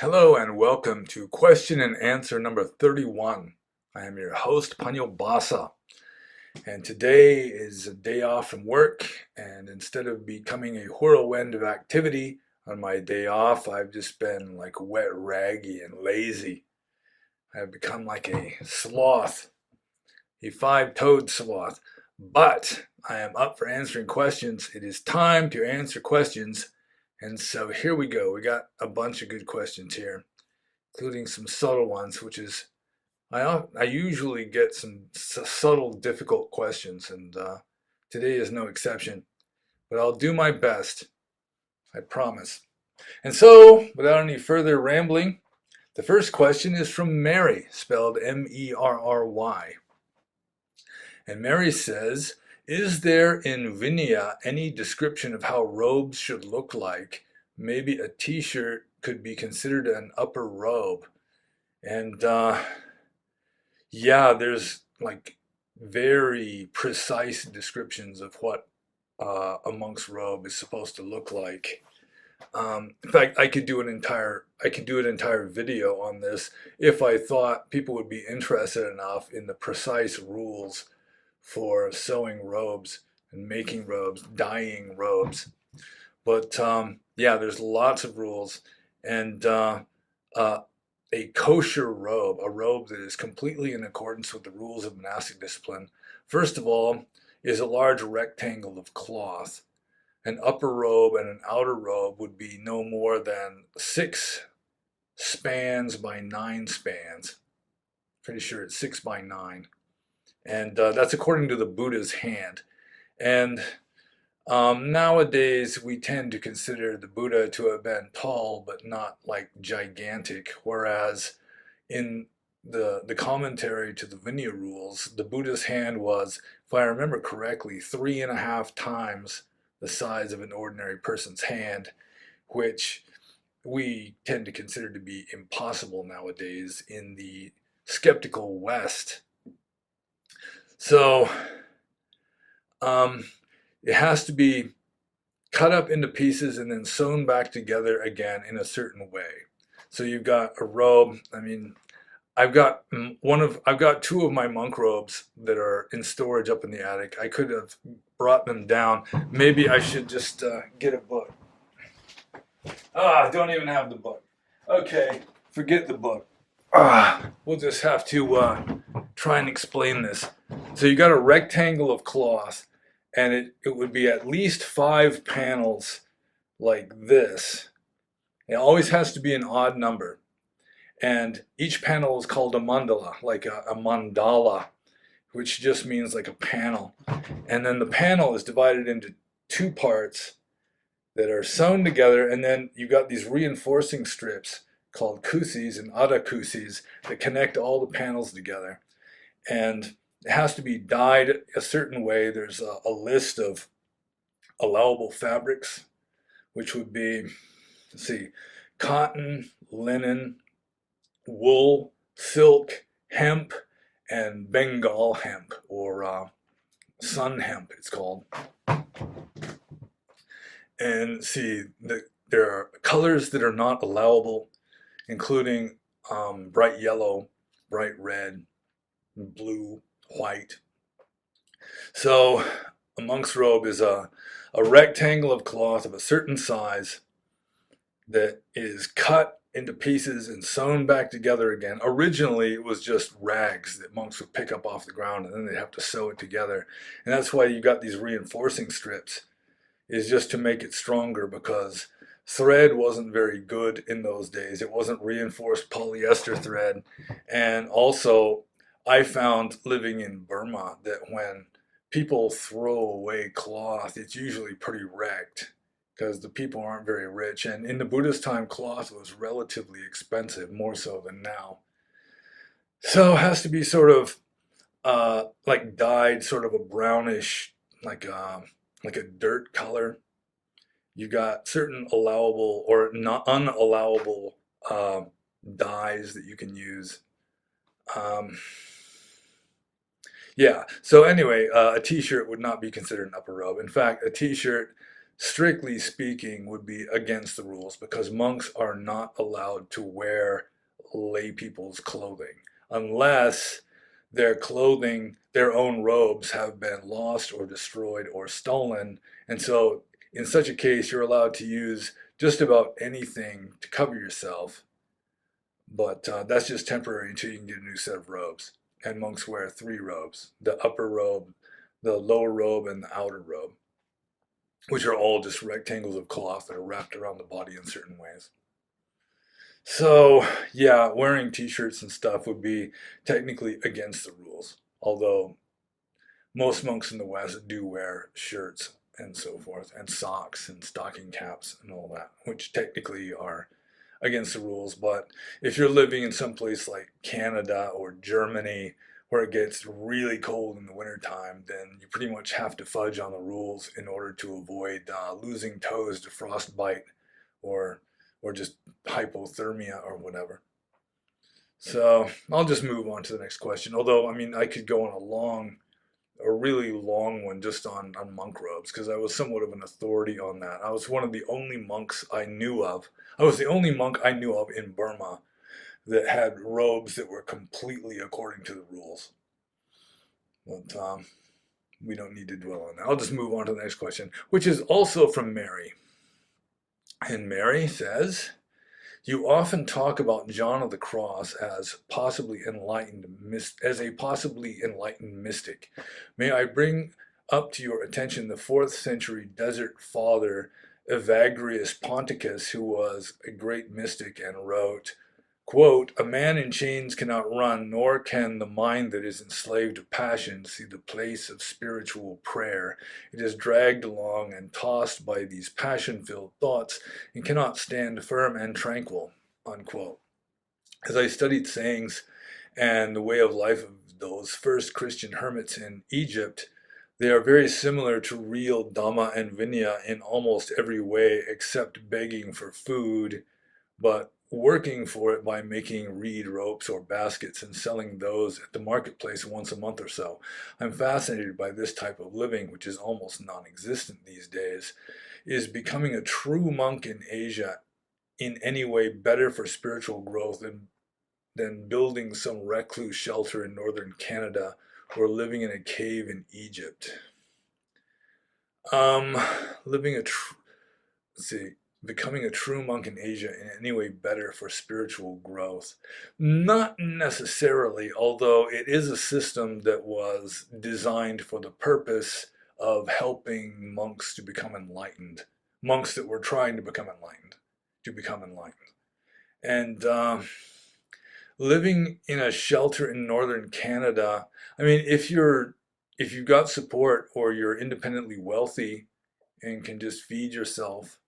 Hello and welcome to question and answer number 31. I am your host, Panyo Basa, and today is a day off from work, and instead of becoming a whirlwind of activity on my day off, I've just been like wet, raggy, and lazy. I've become like a sloth, a five-toed sloth, but I am up for answering questions. It is time to answer questions, and so here we go. We got a bunch of good questions here, including some subtle ones, which is I usually get some subtle, difficult questions, and today is no exception. But I'll do my best, I promise. And so, without any further rambling, the first question is from Mary, spelled Merry. And Mary says, "Is there in Vinaya any description of how robes should look like? Maybe a t-shirt could be considered an upper robe." And yeah, there's like very precise descriptions of what a monk's robe is supposed to look like. In fact, I could do an entire video on this if I thought people would be interested enough in the precise rules for sewing robes and making robes, dyeing robes. But yeah, there's lots of rules, and uh, a kosher robe, a robe that is completely in accordance with the rules of monastic discipline, first of all, is a large rectangle of cloth. An upper robe and an outer robe would be no more than 6 spans by 9 spans. Pretty sure it's 6 by 9. And that's according to the Buddha's hand. And nowadays, we tend to consider the Buddha to have been tall, but not like gigantic, whereas in the commentary to the Vinaya rules, the Buddha's hand was, if I remember correctly, 3.5 times the size of an ordinary person's hand, which we tend to consider to be impossible nowadays in the skeptical West. So it has to be cut up into pieces and then sewn back together again in a certain way. So you've got a robe. I mean, I've got two of my monk robes that are in storage up in the attic. I could have brought them down. Maybe I should just get a book. I don't even have the book. Okay, forget the book. We'll just have to try and explain this. So you got a rectangle of cloth, and it would be at least 5 panels like this. It always has to be an odd number. And each panel is called a mandala, like a mandala, which just means like a panel. And then the panel is divided into 2 parts that are sewn together, and then you've got these reinforcing strips called kusis and ada kusis that connect all the panels together. And it has to be dyed a certain way. There's a list of allowable fabrics, which would be, let's see, cotton, linen, wool, silk, hemp, and Bengal hemp, or sun hemp, it's called. And see, there are colors that are not allowable, including bright yellow, bright red, blue, white. So a monk's robe is a rectangle of cloth of a certain size that is cut into pieces and sewn back together again. Originally, it was just rags that monks would pick up off the ground, and then they'd have to sew it together. And that's why you got these reinforcing strips, is just to make it stronger, because thread wasn't very good in those days. It wasn't reinforced polyester thread. And also, I found living in Burma that when people throw away cloth, it's usually pretty wrecked because the people aren't very rich. And in the Buddhist time, cloth was relatively expensive, more so than now. So it has to be sort of like dyed, sort of a brownish, like like a dirt color. You got certain allowable or not unallowable dyes that you can use. Um, yeah. So anyway, a t-shirt would not be considered an upper robe. In fact, a t-shirt strictly speaking, would be against the rules because monks are not allowed to wear lay people's clothing unless their clothing, their own robes, have been lost or destroyed or stolen. And so, in such a case, you're allowed to use just about anything to cover yourself, but that's just temporary until you can get a new set of robes. And monks wear three robes: the upper robe, the lower robe, and the outer robe, which are all just rectangles of cloth that are wrapped around the body in certain ways. So, yeah, wearing t-shirts and stuff would be technically against the rules, although most monks in the West do wear shirts and so forth, and socks and stocking caps and all that, which technically are against the rules. But if you're living in some place like Canada or Germany where it gets really cold in the wintertime, then you pretty much have to fudge on the rules in order to avoid losing toes to frostbite or or just hypothermia or whatever. So I'll just move on to the next question. Although, I mean, I could go on a really long one just on monk robes because I was somewhat of an authority on that. I was one of the only monks I knew of. I was the only monk I knew of in Burma that had robes that were completely according to the rules. But we don't need to dwell on that. I'll just move on to the next question, which is also from Mary. And Mary says, you often talk about John of the Cross as a possibly enlightened mystic. May I bring up to your attention the 4th century desert father Evagrius Ponticus, who was a great mystic and wrote, quote, a man in chains cannot run, nor can the mind that is enslaved to passion see the place of spiritual prayer. It is dragged along and tossed by these passion-filled thoughts and cannot stand firm and tranquil, unquote. As I studied sayings and the way of life of those first Christian hermits in Egypt, they are very similar to real Dhamma and Vinaya in almost every way except begging for food, but working for it by making reed ropes or baskets and selling those at the marketplace once a month or so. I'm fascinated by this type of living, which is almost non-existent these days. Is becoming a true monk in Asia in any way better for spiritual growth than building some recluse shelter in northern Canada or living in a cave in Egypt? Um, living a tr- let's see, becoming a true monk in Asia in any way better for spiritual growth? Not necessarily, although it is a system that was designed for the purpose of helping monks to become enlightened, monks that were trying to become enlightened, to become enlightened. And living in a shelter in northern Canada, I mean, if you've got support or you're independently wealthy and can just feed yourself,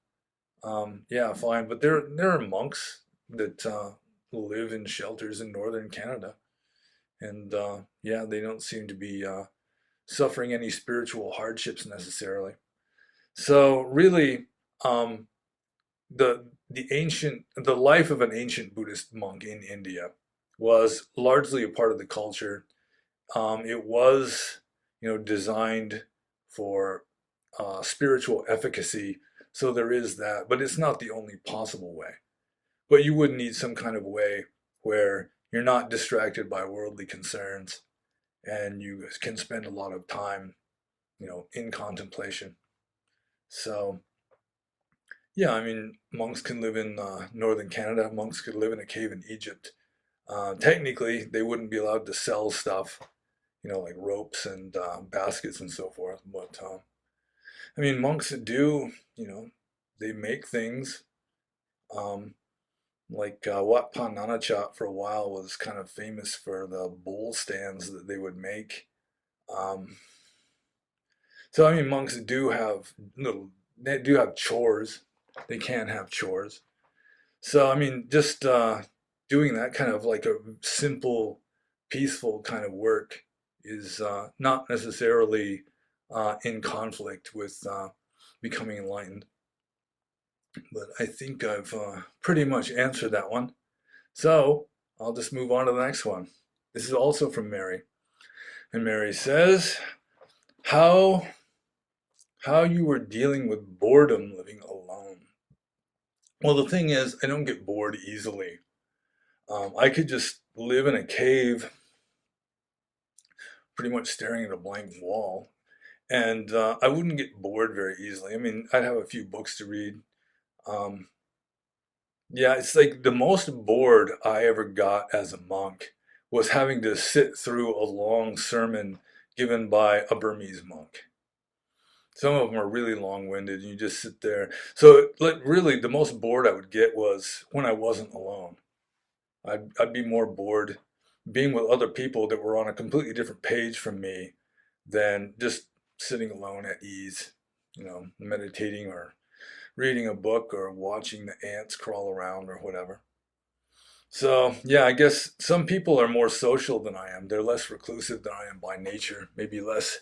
yeah, fine. But there are monks that live in shelters in northern Canada, and yeah, they don't seem to be suffering any spiritual hardships necessarily. So really, um, the life of an ancient Buddhist monk in India was largely a part of the culture. It was, designed for spiritual efficacy. So there is that, but it's not the only possible way. But you would need some kind of way where you're not distracted by worldly concerns and you can spend a lot of time, in contemplation. So, yeah, I mean, monks can live in northern Canada. Monks could live in a cave in Egypt. Technically, they wouldn't be allowed to sell stuff, like ropes and baskets and so forth. But I mean, monks do, they make things. Um, like Wat Pa Nanachat for a while was kind of famous for the bowl stands that they would make. Um, so I mean, monks do have they do have chores. They can have chores. So I mean, just doing that kind of like a simple, peaceful kind of work is not necessarily in conflict with becoming enlightened. But I think I've pretty much answered that one. So I'll just move on to the next one. This is also from Mary. And Mary says, How how you were dealing with boredom living alone. Well, the thing is, I don't get bored easily. I could just live in a cave, pretty much staring at a blank wall, and I wouldn't get bored very easily. I mean, I'd have a few books to read. Um, yeah, it's like the most bored I ever got as a monk was having to sit through a long sermon given by a Burmese monk. Some of them are really long-winded, and you just sit there. So, like, really, the most bored I would get was when I wasn't alone. I'd be more bored being with other people that were on a completely different page from me than just sitting alone at ease, meditating or reading a book or watching the ants crawl around or whatever. So, yeah, I guess some people are more social than I am. They're less reclusive than I am by nature, maybe less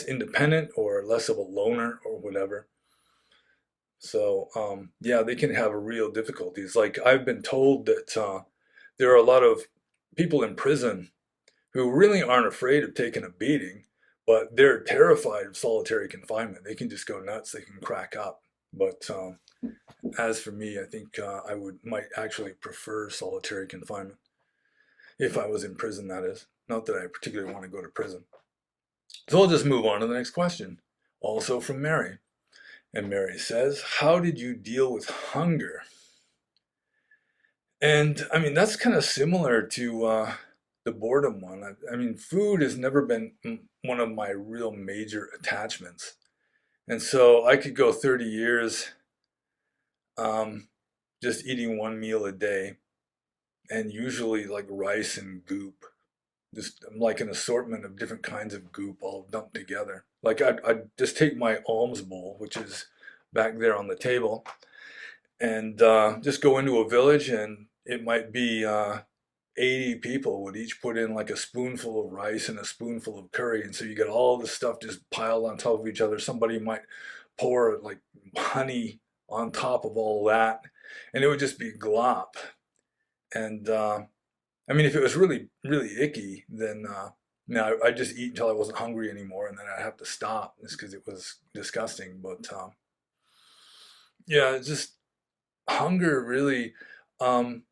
independent or less of a loner or whatever. So, yeah, they can have real difficulties. Like I've been told that there are a lot of people in prison who really aren't afraid of taking a beating, but they're terrified of solitary confinement. They can just go nuts. They can crack up. But as for me, I think I would might actually prefer solitary confinement if I was in prison. That is, not that I particularly want to go to prison. So I'll just move on to the next question. Also from Mary. And Mary says, how did you deal with hunger? And I mean, that's kind of similar to the boredom one. I mean, food has never been one of my real major attachments. And so I could go 30 years um, just eating one meal a day, and usually like rice and goop, just like an assortment of different kinds of goop all dumped together. Like I'd just take my alms bowl, which is back there on the table, and just go into a village, and it might be 80 people would each put in like a spoonful of rice and a spoonful of curry. And so you get all this stuff just piled on top of each other. Somebody might pour like honey on top of all that, and it would just be glop. And I mean, if it was really, really icky, then I'd just eat until I wasn't hungry anymore, and then I'd have to stop just because it was disgusting. But yeah, it's just hunger really, um,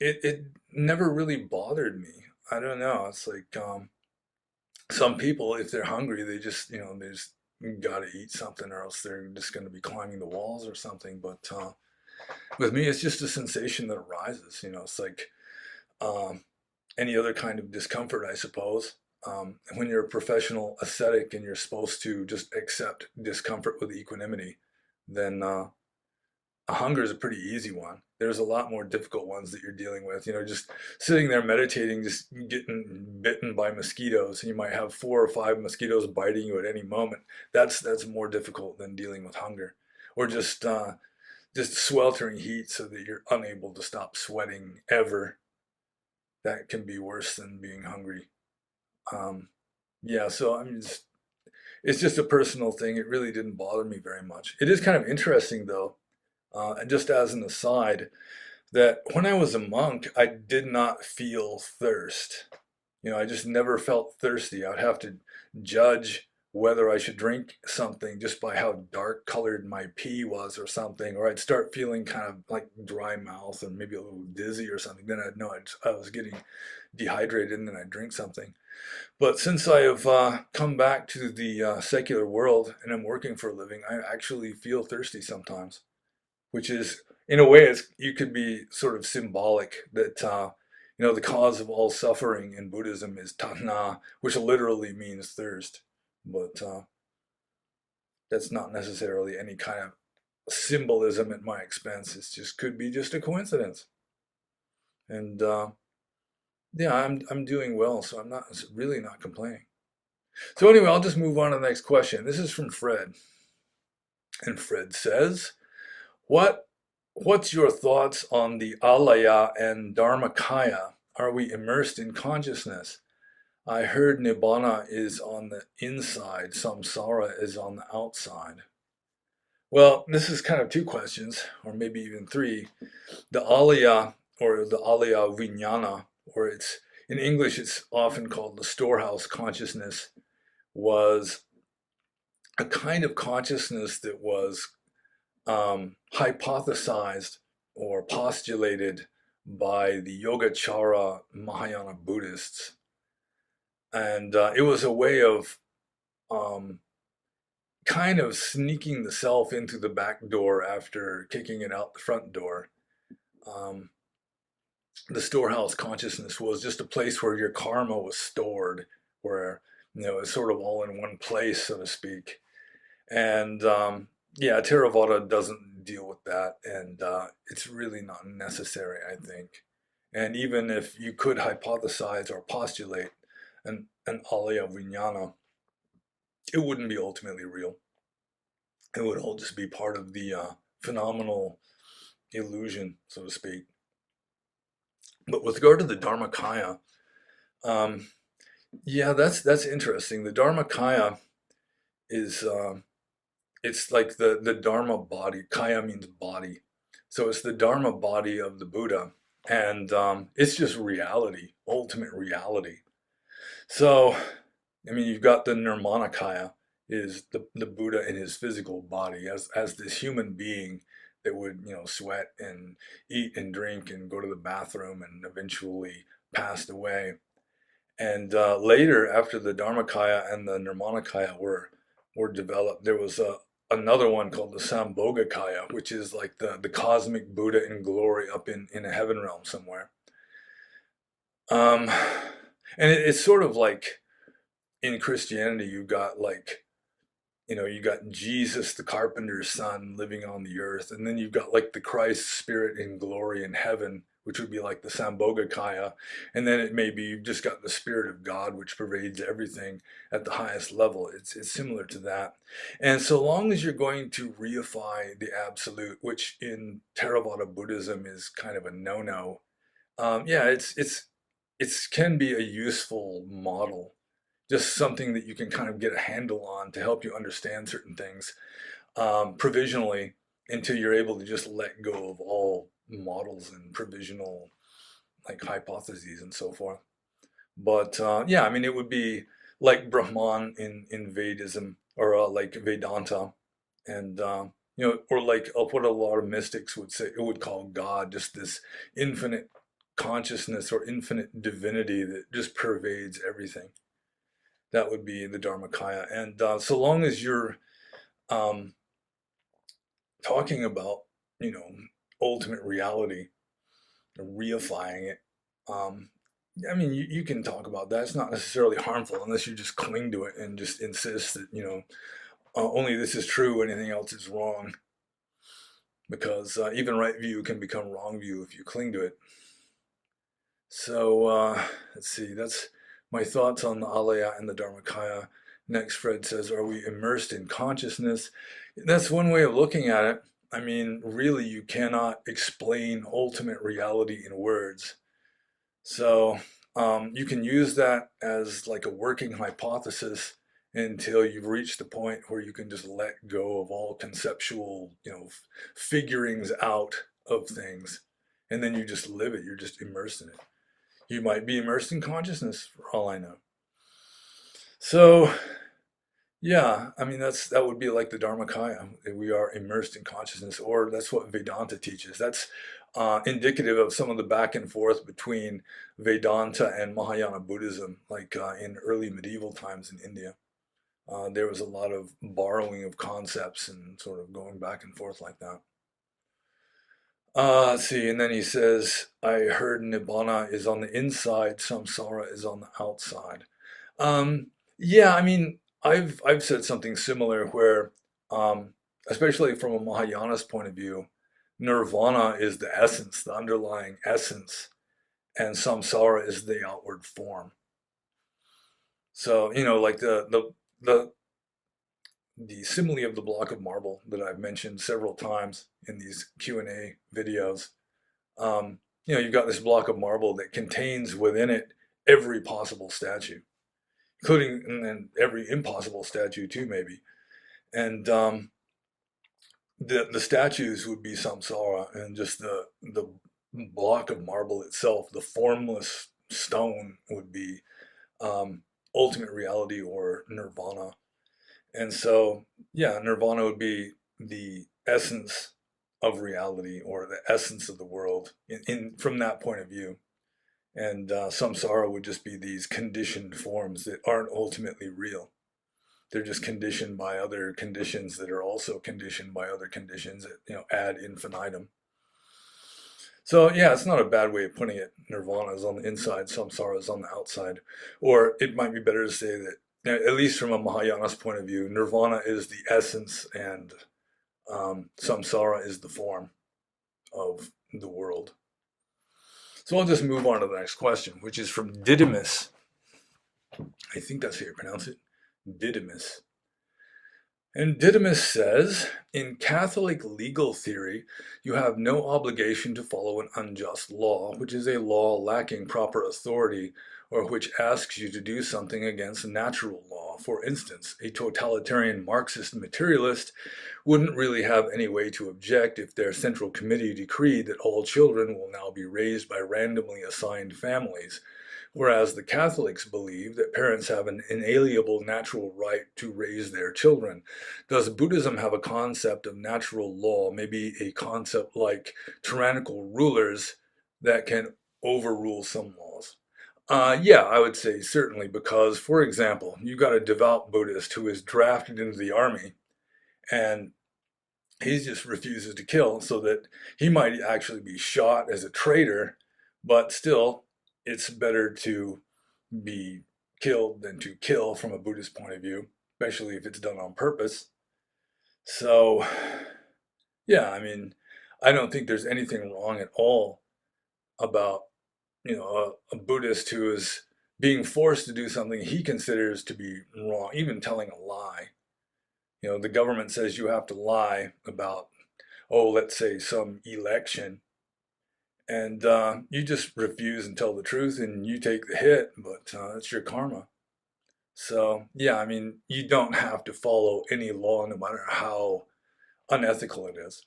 it never really bothered me. I don't know. It's like some people, if they're hungry, they just gotta eat something, or else they're just going to be climbing the walls or something. But with me, it's just a sensation that arises. It's like um, any other kind of discomfort, I suppose. When you're a professional ascetic and you're supposed to just accept discomfort with equanimity, then hunger is a pretty easy one. There's a lot more difficult ones that you're dealing with. Just sitting there meditating, just getting bitten by mosquitoes, and you might have 4 or 5 mosquitoes biting you at any moment. That's more difficult than dealing with hunger, or just sweltering heat so that you're unable to stop sweating ever. That can be worse than being hungry. Um, yeah, so I mean, it's just a personal thing. It really didn't bother me very much. It is kind of interesting though, and just as an aside, that when I was a monk, I did not feel thirst. I just never felt thirsty. I'd have to judge whether I should drink something just by how dark colored my pee was or something, or I'd start feeling kind of like dry mouth and maybe a little dizzy or something. Then I'd know I was getting dehydrated, and then I'd drink something. But since I have come back to the secular world and I'm working for a living, I actually feel thirsty sometimes, which is, in a way, you could be sort of symbolic that the cause of all suffering in Buddhism is tanha, which literally means thirst. But that's not necessarily any kind of symbolism at my expense. It just could be just a coincidence. And yeah, I'm doing well, so I'm not really not complaining. So anyway, I'll just move on to the next question. This is from Fred, and Fred says, "What what's your thoughts on the alaya and Dharmakaya? Are we immersed in consciousness? I heard nibbana is on the inside, samsara is on the outside." Well, this is kind of two questions, or maybe even three. The alaya, or the alaya vijnana, or it's in English it's often called the storehouse consciousness, was a kind of consciousness that was hypothesized or postulated by the Yogacara Mahayana Buddhists. And it was a way of um, kind of sneaking the self into the back door after kicking it out the front door. Um, the storehouse consciousness was just a place where your karma was stored, where it's sort of all in one place, so to speak. And yeah, Theravada doesn't deal with that, and it's really not necessary, I think. And even if you could hypothesize or postulate an alaya vijnana, it wouldn't be ultimately real. It would all just be part of the phenomenal illusion, so to speak. But with regard to the Dharmakaya, um, yeah, that's interesting. The Dharmakaya is it's like the Dharma body. Kaya means body, so it's the Dharma body of the Buddha, and it's just reality, ultimate reality. So, I mean, you've got the Nirmanakaya, is the Buddha in his physical body as this human being that would, sweat and eat and drink and go to the bathroom and eventually passed away. And later, after the Dharmakaya and the Nirmanakaya were developed, there was another one called the Sambhogakaya, which is like the cosmic Buddha in glory up in a heaven realm somewhere. Um, and it's sort of like in Christianity, you got like, you got Jesus, the carpenter's son, living on the earth, and then you've got like the Christ spirit in glory in heaven, which would be like the Sambhogakaya, and then it may be you've just got the spirit of God, which pervades everything at the highest level. It's similar to that, and so long as you're going to reify the absolute, which in Theravada Buddhism is kind of a no-no, yeah, it can be a useful model, just something that you can kind of get a handle on to help you understand certain things provisionally until you're able to just let go of all models and provisional like hypotheses and so forth. But yeah, I mean, it would be like Brahman in Vedism or like Vedanta, and or like what a lot of mystics would say, it would call God, just this infinite consciousness or infinite divinity that just pervades everything. That would be the Dharmakaya. And so long as you're um, talking about, you know, ultimate reality, reifying it, um, I mean, you can talk about that. It's not necessarily harmful unless you just cling to it and just insist that, only this is true, anything else is wrong. Because even right view can become wrong view if you cling to it. So let's see, that's my thoughts on the Alaya and the Dharmakaya. Next, Fred says, are we immersed in consciousness? That's one way of looking at it. I mean, really, you cannot explain ultimate reality in words. So you can use that as like a working hypothesis until you've reached the point where you can just let go of all conceptual, figurings out of things. And then you just live it. You're just immersed in it. You might be immersed in consciousness for all I know. So yeah, I mean that would be like the Dharmakaya. We are immersed in consciousness, or that's what Vedanta teaches. That's indicative of some of the back and forth between Vedanta and Mahayana Buddhism, like in early medieval times in India. There was a lot of borrowing of concepts and sort of going back and forth like that. Let's see, and then he says, I heard Nibbana is on the inside, samsara is on the outside. Um, yeah, I mean, I've said something similar where, um, especially from a Mahayana's point of view, nirvana is the essence, the underlying essence, and samsara is the outward form. So, like the simile of the block of marble that I've mentioned several times in these Q&A videos. You've got this block of marble that contains within it every possible statue, including and every impossible statue too, maybe. And the statues would be samsara, and just the block of marble itself, the formless stone, would be ultimate reality or nirvana. And so, yeah, nirvana would be the essence of reality or the essence of the world in from that point of view. And samsara would just be these conditioned forms that aren't ultimately real. They're just conditioned by other conditions that are also conditioned by other conditions that, ad infinitum. So yeah, it's not a bad way of putting it. Nirvana is on the inside, samsara is on the outside. Or it might be better to say that, at least from a Mahayana's point of view, nirvana is the essence and samsara is the form of the world. So I'll just move on to the next question, which is from Didymus. I think that's how you pronounce it. Didymus. And Didymus says, in Catholic legal theory, you have no obligation to follow an unjust law, which is a law lacking proper authority or which asks you to do something against natural law. For instance, a totalitarian Marxist materialist wouldn't really have any way to object if their central committee decreed that all children will now be raised by randomly assigned families. Whereas the Catholics believe that parents have an inalienable natural right to raise their children. Does Buddhism have a concept of natural law, maybe a concept like tyrannical rulers that can overrule some laws? Yeah, I would say certainly, because, for example, you got a devout Buddhist who is drafted into the army and he just refuses to kill, so that he might actually be shot as a traitor, but still, it's better to be killed than to kill from a Buddhist point of view, especially if it's done on purpose. So, yeah, I mean, I don't think there's anything wrong at all about, a Buddhist who is being forced to do something he considers to be wrong, even telling a lie. The government says you have to lie about, oh, let's say some election, and you just refuse and tell the truth and you take the hit, but it's your karma. So, yeah, I mean, you don't have to follow any law no matter how unethical it is.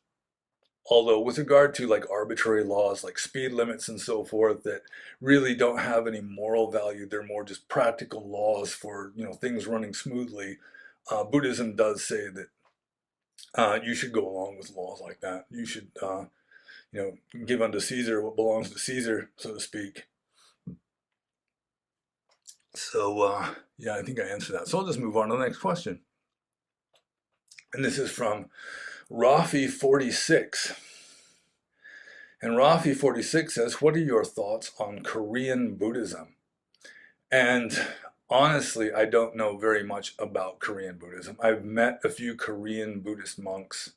Although, with regard to like arbitrary laws like speed limits and so forth that really don't have any moral value, they're more just practical laws for, things running smoothly. Buddhism does say that you should go along with laws like that. You should, give unto Caesar what belongs to Caesar, so to speak. So, yeah, I think I answered that. So I'll just move on to the next question. And this is from Rafi46. And Rafi46 says, what are your thoughts on Korean Buddhism? And honestly, I don't know very much about Korean Buddhism. I've met a few Korean Buddhist monks.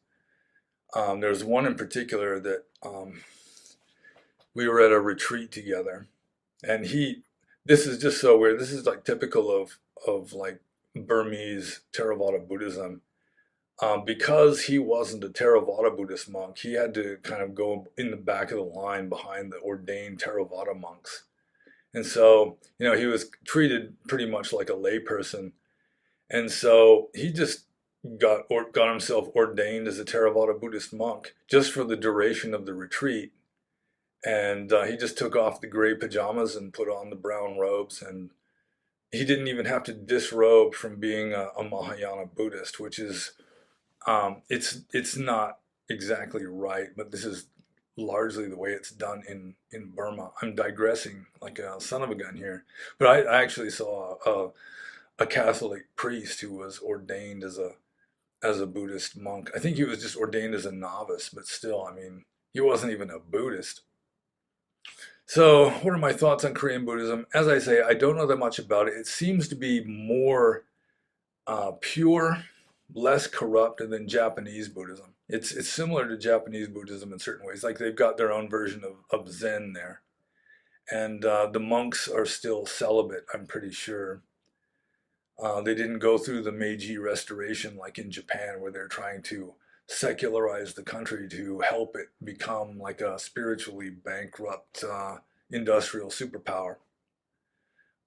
There's one in particular that we were at a retreat together, and this is just so weird. This is like typical of like Burmese Theravada Buddhism. Because he wasn't a Theravada Buddhist monk, he had to kind of go in the back of the line behind the ordained Theravada monks. And so, he was treated pretty much like a layperson. And so he just got himself ordained as a Theravada Buddhist monk just for the duration of the retreat. And he just took off the gray pajamas and put on the brown robes. And he didn't even have to disrobe from being a Mahayana Buddhist, which is it's not exactly right, but this is largely the way it's done in Burma. I'm digressing like a son of a gun here, but I actually saw a Catholic priest who was ordained as a Buddhist monk. I think he was just ordained as a novice, but still, I mean, he wasn't even a Buddhist. So, what are my thoughts on Korean Buddhism? As I say, I don't know that much about it. It seems to be more pure, less corrupt than Japanese Buddhism. It's similar to Japanese Buddhism in certain ways. Like they've got their own version of Zen there, and the monks are still celibate. I'm pretty sure. They didn't go through the Meiji Restoration like in Japan, where they're trying to secularize the country to help it become like a spiritually bankrupt industrial superpower.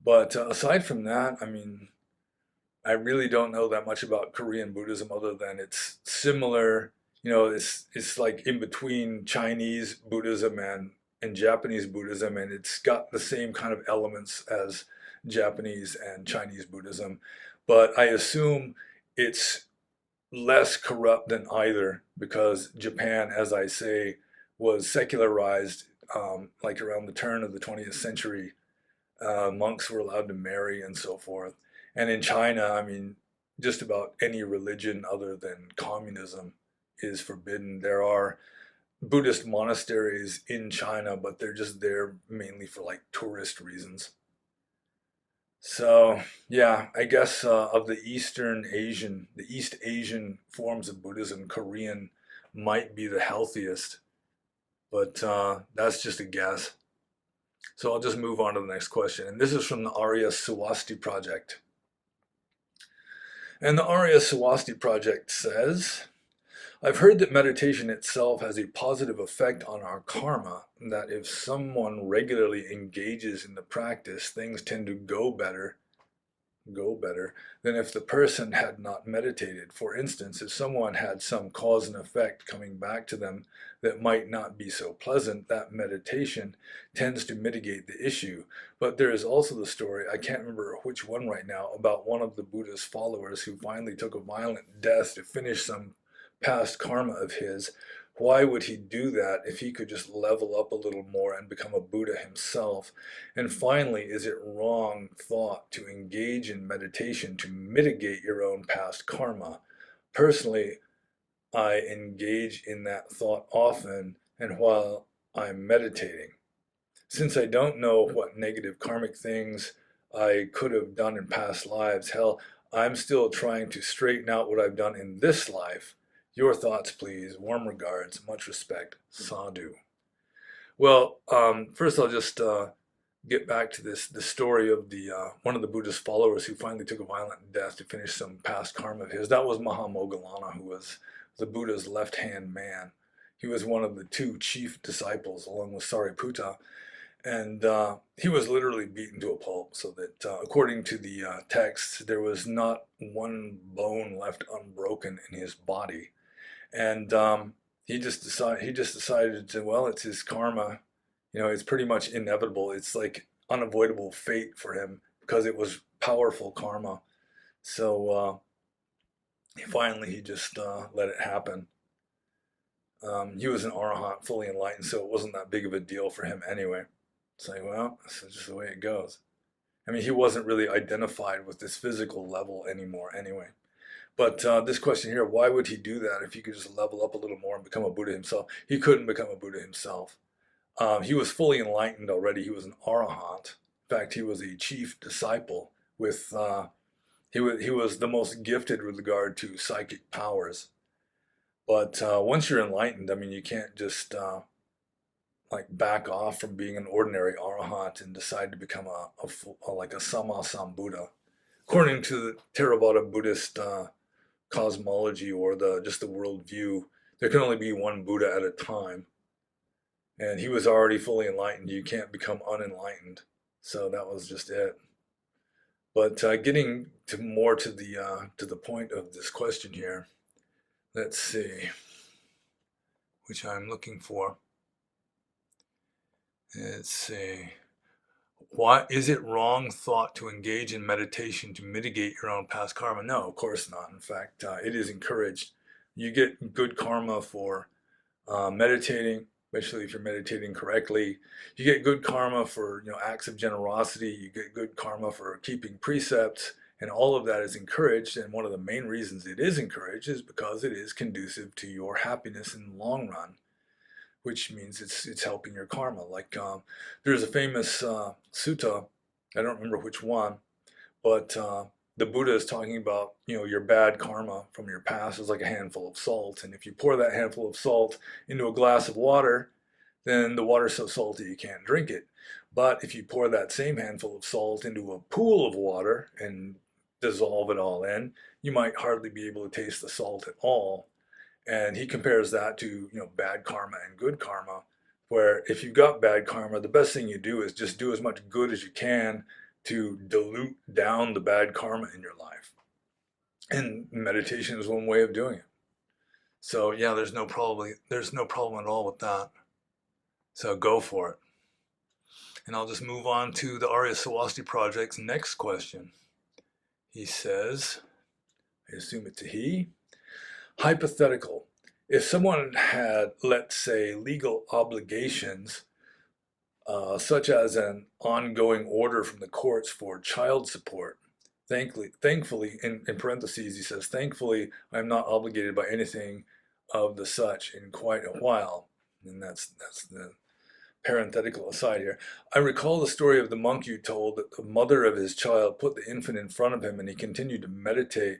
But aside from that, I mean, I really don't know that much about Korean Buddhism other than it's similar. It's like in between Chinese Buddhism and Japanese Buddhism, and it's got the same kind of elements as Japanese and Chinese Buddhism. But I assume it's less corrupt than either, because Japan, as I say, was secularized like around the turn of the 20th century. Monks were allowed to marry and so forth. And in China, I mean, just about any religion other than communism is forbidden. There are Buddhist monasteries in China, but they're just there mainly for like tourist reasons. So, yeah, I guess of the East Asian forms of Buddhism, Korean might be the healthiest, but that's just a guess. So I'll just move on to the next question. And this is from the Arya Swasti Project. And the Arya Swasti Project says, I've heard that meditation itself has a positive effect on our karma, that if someone regularly engages in the practice, things tend to go better than if the person had not meditated. For instance, if someone had some cause and effect coming back to them that might not be so pleasant, that meditation tends to mitigate the issue. But there is also the story, I can't remember which one right now, about one of the Buddha's followers who finally took a violent death to finish some past karma of his. Why would he do that if he could just level up a little more and become a Buddha himself? And finally, is it wrong thought to engage in meditation to mitigate your own past karma? Personally, I engage in that thought often and while I'm meditating. Since I don't know what negative karmic things I could have done in past lives, hell, I'm still trying to straighten out what I've done in this life. Your thoughts, please. Warm regards. Much respect. Sadhu. Well, first I'll just get back to the story of the one of the Buddhist followers who finally took a violent death to finish some past karma of his. That was Mahamoggallana, who was the Buddha's left-hand man. He was one of the two chief disciples, along with Sariputta, and he was literally beaten to a pulp. So that, according to the texts, there was not one bone left unbroken in his body, and he just decided to, well, it's his karma, it's pretty much inevitable. It's like unavoidable fate for him because it was powerful karma. So he just let it happen. He was an arahant, fully enlightened, so it wasn't that big of a deal for him anyway. It's like, well, that's just the way it goes. I mean, he wasn't really identified with this physical level anymore anyway. But this question here, why would he do that if he could just level up a little more and become a Buddha himself? He couldn't become a Buddha himself. He was fully enlightened already. He was an arahant. In fact, he was a chief disciple with, he was the most gifted with regard to psychic powers. But once you're enlightened, I mean, you can't just like back off from being an ordinary arahant and decide to become like a Sammasambuddha. According to the Theravada Buddhist cosmology, or just the worldview, there can only be one Buddha at a time. And he was already fully enlightened. You can't become unenlightened. So that was just it. But getting more to the point of this question here, let's see, which I'm looking for. Let's see. Why is it wrong thought to engage in meditation to mitigate your own past karma? No, of course not. In fact, it is encouraged. You get good karma for meditating, especially if you're meditating correctly. You get good karma for acts of generosity. You get good karma for keeping precepts, and all of that is encouraged. And one of the main reasons it is encouraged is because it is conducive to your happiness in the long run, which means it's helping your karma. Like there's a famous sutta, I don't remember which one, but the Buddha is talking about your bad karma from your past is like a handful of salt, and if you pour that handful of salt into a glass of water, then the water's so salty you can't drink it. But if you pour that same handful of salt into a pool of water and dissolve it all in, you might hardly be able to taste the salt at all. And he compares that to bad karma and good karma, where if you've got bad karma, the best thing you do is just do as much good as you can to dilute down the bad karma in your life. And meditation is one way of doing it. So yeah, there's no problem at all with that. So go for it. And I'll just move on to the Arya Swasti Project's next question. He says, I assume it's a he. Hypothetical. If someone had, let's say, legal obligations, such as an ongoing order from the courts for child support, thankfully, in parentheses, he says, thankfully, I'm not obligated by anything of the such in quite a while. And that's the parenthetical aside here. I recall the story of the monk you told that the mother of his child put the infant in front of him and he continued to meditate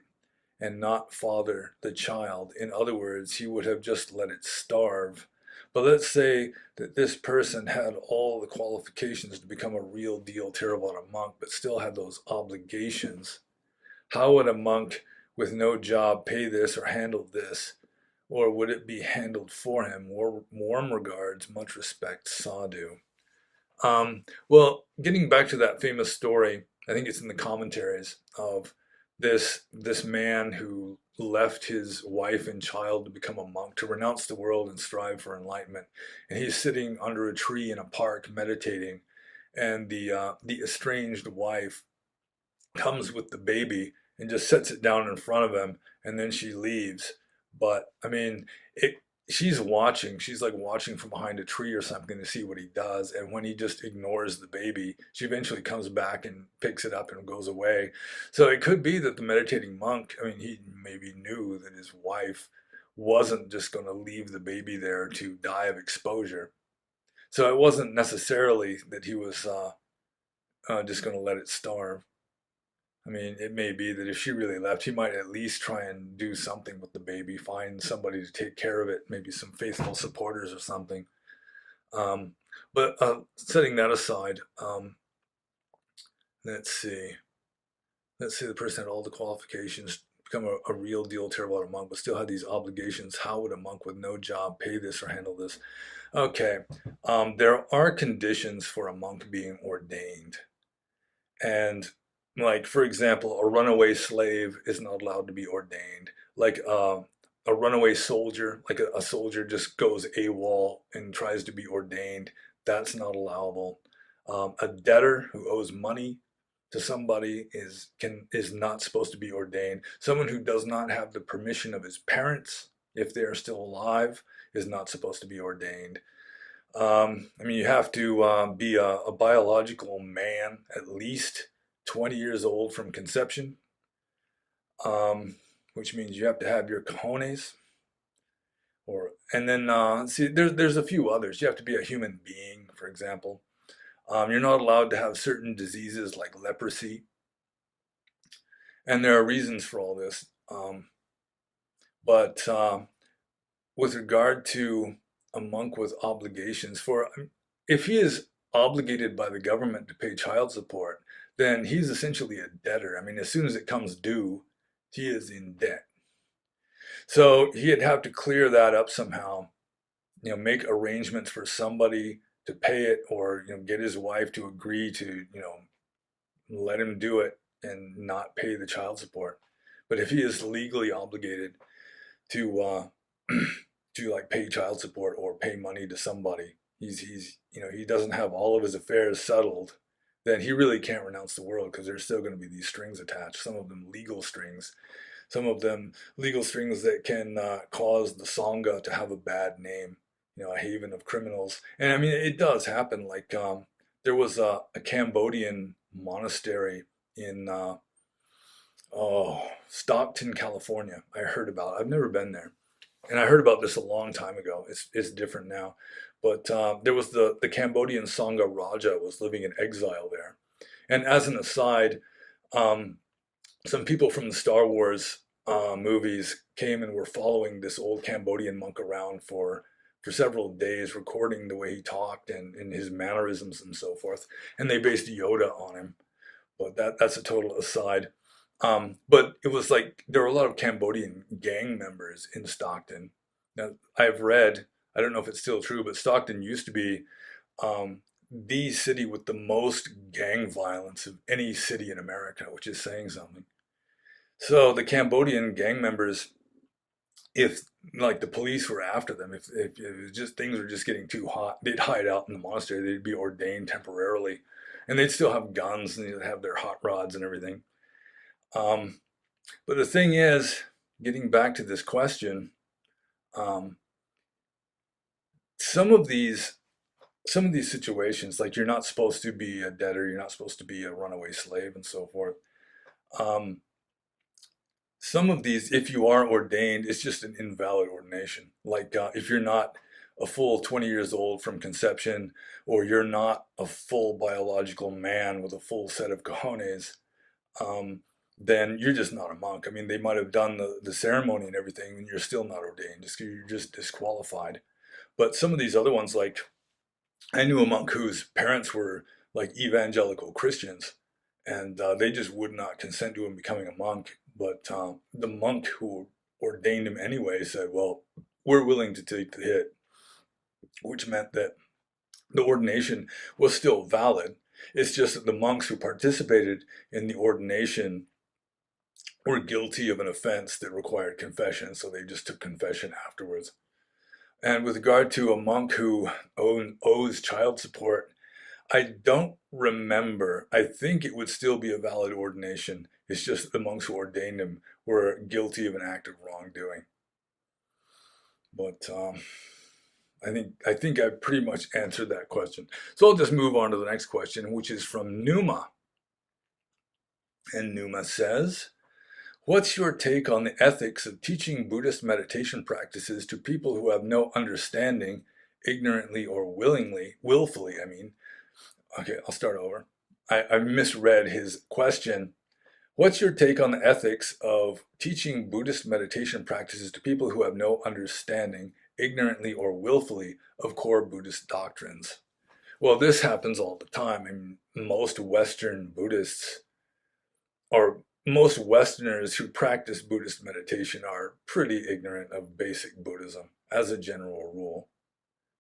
and not father the child. In other words, he would have just let it starve. But let's say that this person had all the qualifications to become a real deal Theravada monk, but still had those obligations. How would a monk with no job pay this or handle this? Or would it be handled for him? Warm regards, much respect, Sadhu. Well, getting back to that famous story, I think it's in the commentaries of this man who left his wife and child to become a monk, to renounce the world and strive for enlightenment. And he's sitting under a tree in a park meditating, and the estranged wife comes with the baby and just sets it down in front of him, and then she leaves. But I mean, it she's watching. She's like watching from behind a tree or something to see what he does. And when he just ignores the baby, she eventually comes back and picks it up and goes away. So it could be that the meditating monk, I mean, he maybe knew that his wife wasn't just going to leave the baby there to die of exposure. So it wasn't necessarily that he was just going to let it starve. I mean, it may be that if she really left, he might at least try and do something with the baby, find somebody to take care of it, maybe some faithful supporters or something. Um, but setting that aside, let's see. Let's say the person had all the qualifications, become a real deal Theravada monk, but still had these obligations. How would a monk with no job pay this or handle this? Okay, there are conditions for a monk being ordained. And like, for example, a runaway slave is not allowed to be ordained. Like a runaway soldier, like a soldier just goes AWOL and tries to be ordained, that's not allowable. A debtor who owes money to somebody is not supposed to be ordained. Someone who does not have the permission of his parents, if they are still alive, is not supposed to be ordained. I mean, you have to be a biological man, at least 20 years old from conception, which means you have to have your cojones. And then see, there's a few others. You have to be a human being, for example. You're not allowed to have certain diseases like leprosy, and there are reasons for all this. But with regard to a monk with obligations for, if he is obligated by the government to pay child support, then he's essentially a debtor. I mean, as soon as it comes due, he is in debt. So he'd have to clear that up somehow, make arrangements for somebody to pay it, or, get his wife to agree to, let him do it and not pay the child support. But if he is legally obligated to to like pay child support or pay money to somebody, he doesn't have all of his affairs settled, then he really can't renounce the world, because there's still going to be these strings attached. Some of them legal strings, some of them legal strings that can cause the sangha to have a bad name, a haven of criminals. And I mean, it does happen. Like there was a Cambodian monastery in Stockton, California. I heard about it. I've never been there, and I heard about this a long time ago. It's different now, but there was the Cambodian Sangha Raja was living in exile there. And as an aside, um, some people from the Star Wars movies came and were following this old Cambodian monk around for several days, recording the way he talked and his mannerisms and so forth. And they based Yoda on him. But that's a total aside. But it was like there were a lot of Cambodian gang members in Stockton. Now, I've read, I don't know if it's still true, but Stockton used to be the city with the most gang violence of any city in America, which is saying something. So the Cambodian gang members, if like the police were after them, if it was just things were just getting too hot, they'd hide out in the monastery. They'd be ordained temporarily, and they'd still have guns and they'd have their hot rods and everything. Um, But the thing is, getting back to this question, um, some of these some of these situations, like you're not supposed to be a debtor, you're not supposed to be a runaway slave, and so forth. Um, some of these, if you are ordained, it's just an invalid ordination. Like if you're not a full 20 years old from conception, or you're not a full biological man with a full set of cojones, um, then you're just not a monk. I mean, they might have done the ceremony and everything, and you're still not ordained. You're just disqualified. But some of these other ones, like I knew a monk whose parents were like evangelical Christians, and they just would not consent to him becoming a monk. But the monk who ordained him anyway said, "Well, we're willing to take the hit," which meant that the ordination was still valid. It's just that the monks who participated in the ordination were guilty of an offense that required confession, so they just took confession afterwards. And with regard to a monk who owes child support, I don't remember. I think it would still be a valid ordination. It's just that the monks who ordained him were guilty of an act of wrongdoing. But I think I pretty much answered that question. So I'll just move on to the next question, which is from Numa. And Numa says, "What's your take on the ethics of teaching Buddhist meditation practices to people who have no understanding, ignorantly or willfully, I mean?" Okay, I'll start over. I misread his question. What's your take on the ethics of teaching Buddhist meditation practices to people who have no understanding, ignorantly or willfully, of core Buddhist doctrines? Well, this happens all the time. I mean, most Western Buddhists, or most Westerners who practice Buddhist meditation, are pretty ignorant of basic Buddhism as a general rule.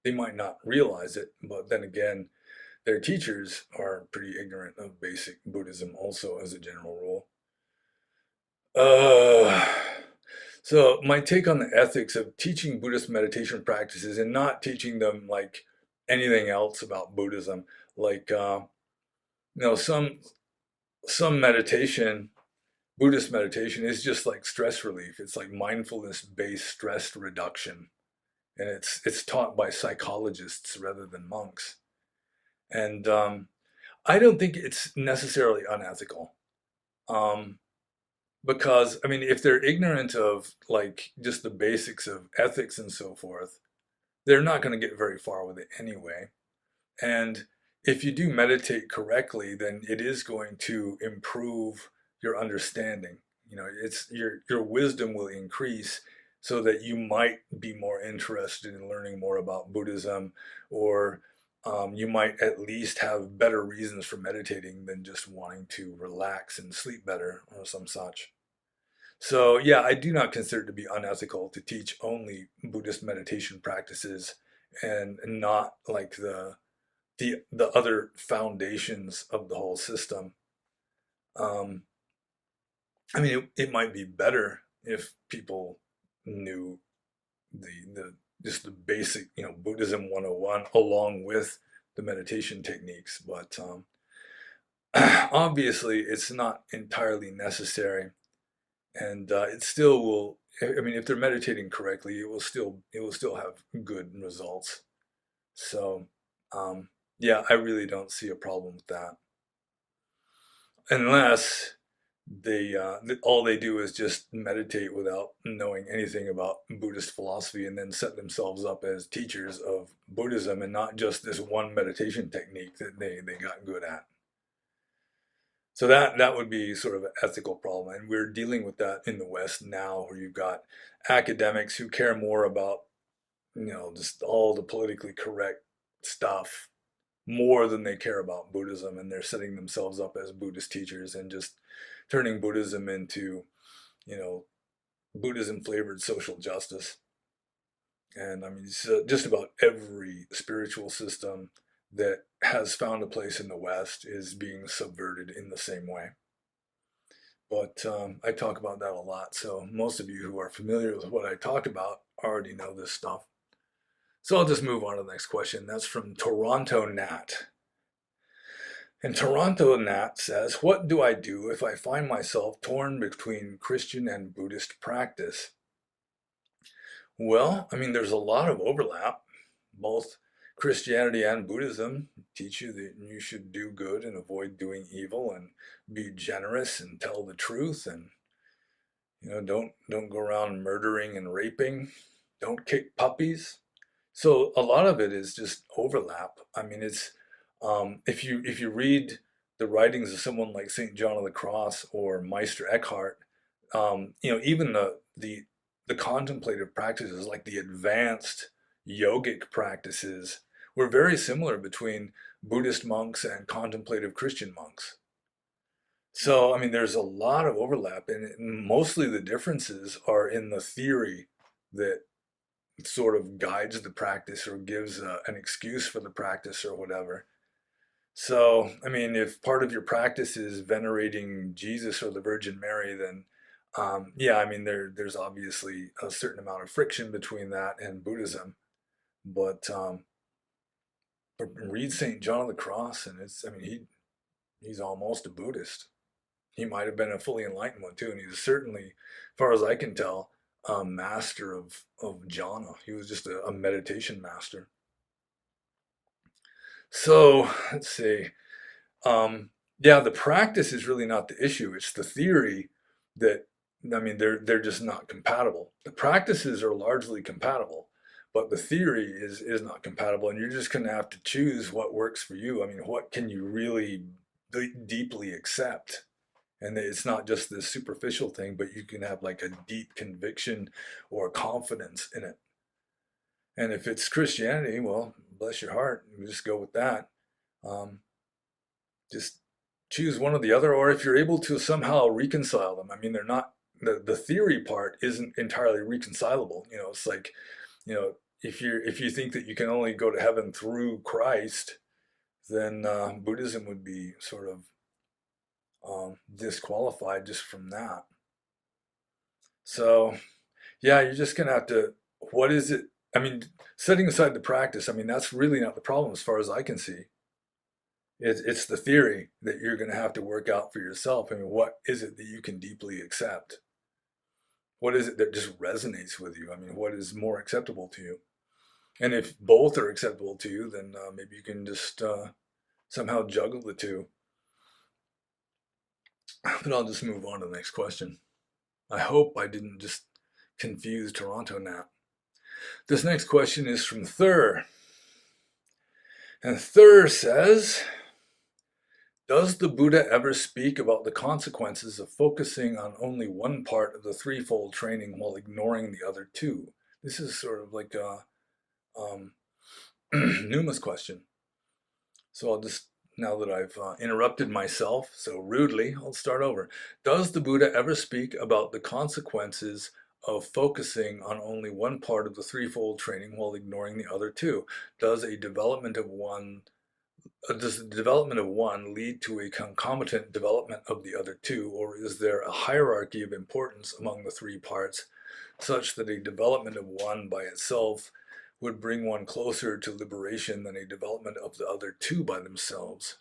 They might not realize it, but then again, their teachers are pretty ignorant of basic Buddhism also as a general rule. Uh, so my take on the ethics of teaching Buddhist meditation practices and not teaching them like anything else about Buddhism, like some meditation, Buddhist meditation is just like stress relief. It's like mindfulness-based stress reduction, and it's taught by psychologists rather than monks. And I don't think it's necessarily unethical. Um, because I mean, if they're ignorant of like just the basics of ethics and so forth, they're not going to get very far with it anyway. And if you do meditate correctly, then it is going to improve your understanding. You know, it's your wisdom will increase so that you might be more interested in learning more about Buddhism, or you might at least have better reasons for meditating than just wanting to relax and sleep better or some such. So yeah, I do not consider it to be unethical to teach only Buddhist meditation practices and not like the other foundations of the whole system. Um, I mean, it might be better if people knew the just the basic, Buddhism 101 along with the meditation techniques, but obviously it's not entirely necessary, and it still will. I mean, if they're meditating correctly, it will still have good results. So, yeah, I really don't see a problem with that, unless all they do is just meditate without knowing anything about Buddhist philosophy, and then set themselves up as teachers of Buddhism and not just this one meditation technique that they got good at. So that would be sort of an ethical problem, and we're dealing with that in the West now, where you've got academics who care more about just all the politically correct stuff more than they care about Buddhism, and they're setting themselves up as Buddhist teachers and just turning Buddhism into, you know, Buddhism flavored social justice. And I mean, just about every spiritual system that has found a place in the West is being subverted in the same way. But I talk about that a lot, so most of you who are familiar with what I talked about already know this stuff. So I'll just move on to the next question. That's from Toronto Nat. And Toronto Nat says, what do I do if I find myself torn between Christian and Buddhist practice? Well, I mean, there's a lot of overlap. Both Christianity and Buddhism teach you that you should do good and avoid doing evil and be generous and tell the truth and don't go around murdering and raping. Don't kick puppies. So a lot of it is just overlap. I mean, it's if you read the writings of someone like Saint John of the Cross or Meister Eckhart, even the contemplative practices, like the advanced yogic practices, were very similar between Buddhist monks and contemplative Christian monks. So, I mean, there's a lot of overlap, and mostly the differences are in the theory that sort of guides the practice or gives an excuse for the practice or whatever. So, I mean, if part of your practice is venerating Jesus or the Virgin Mary, then yeah, I mean, there's obviously a certain amount of friction between that and Buddhism. But read Saint John of the Cross, and I mean, he's almost a Buddhist. He might have been a fully enlightened one too, and he was certainly, as far as I can tell, a master of jhana. He was just a meditation master. So let's see. Um, yeah, the practice is really not the issue. It's the theory that, I mean, they're just not compatible. The practices are largely compatible, but the theory is not compatible, and you're just going to have to choose what works for you. I mean, what can you really deeply accept? And it's not just this superficial thing, but you can have like a deep conviction or confidence in it. And if it's Christianity, well, bless your heart, you just go with that. Um, just choose one or the other, or if you're able to somehow reconcile them. I mean, they're not, the theory part isn't entirely reconcilable. It's like, if you think that you can only go to heaven through Christ, then Buddhism would be sort of disqualified just from that. So yeah, you're just gonna have to, what is it? I mean, setting aside the practice, I mean, that's really not the problem as far as I can see. It's the theory that you're gonna have to work out for yourself. I mean, what is it that you can deeply accept? What is it that just resonates with you? I mean, what is more acceptable to you? And if both are acceptable to you, then maybe you can just somehow juggle the two. But I'll just move on to the next question. I hope I didn't just confuse Toronto now. This next question is from Thur. And Thur says, does the Buddha ever speak about the consequences of focusing on only one part of the threefold training while ignoring the other two? This is sort of like a Numa's question. So I'll just, now that I've interrupted myself so rudely, I'll start over. Does the Buddha ever speak about the consequences of focusing on only one part of the threefold training while ignoring the other two? Does the development of one lead to a concomitant development of the other two, or is there a hierarchy of importance among the three parts such that a development of one by itself would bring one closer to liberation than a development of the other two by themselves?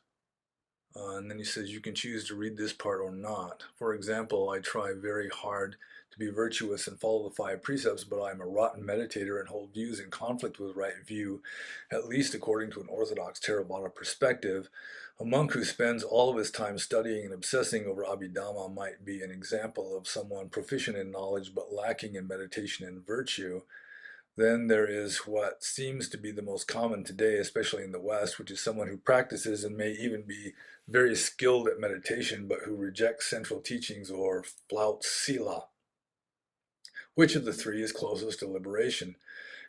And then he says, you can choose to read this part or not. For example, I try very hard to be virtuous and follow the five precepts, but I am a rotten meditator and hold views in conflict with right view, at least according to an orthodox Theravada perspective. A monk who spends all of his time studying and obsessing over Abhidhamma might be an example of someone proficient in knowledge but lacking in meditation and virtue. Then there is what seems to be the most common today, especially in the West, which is someone who practices and may even be very skilled at meditation, but who rejects central teachings or flouts sila. Which of the three is closest to liberation?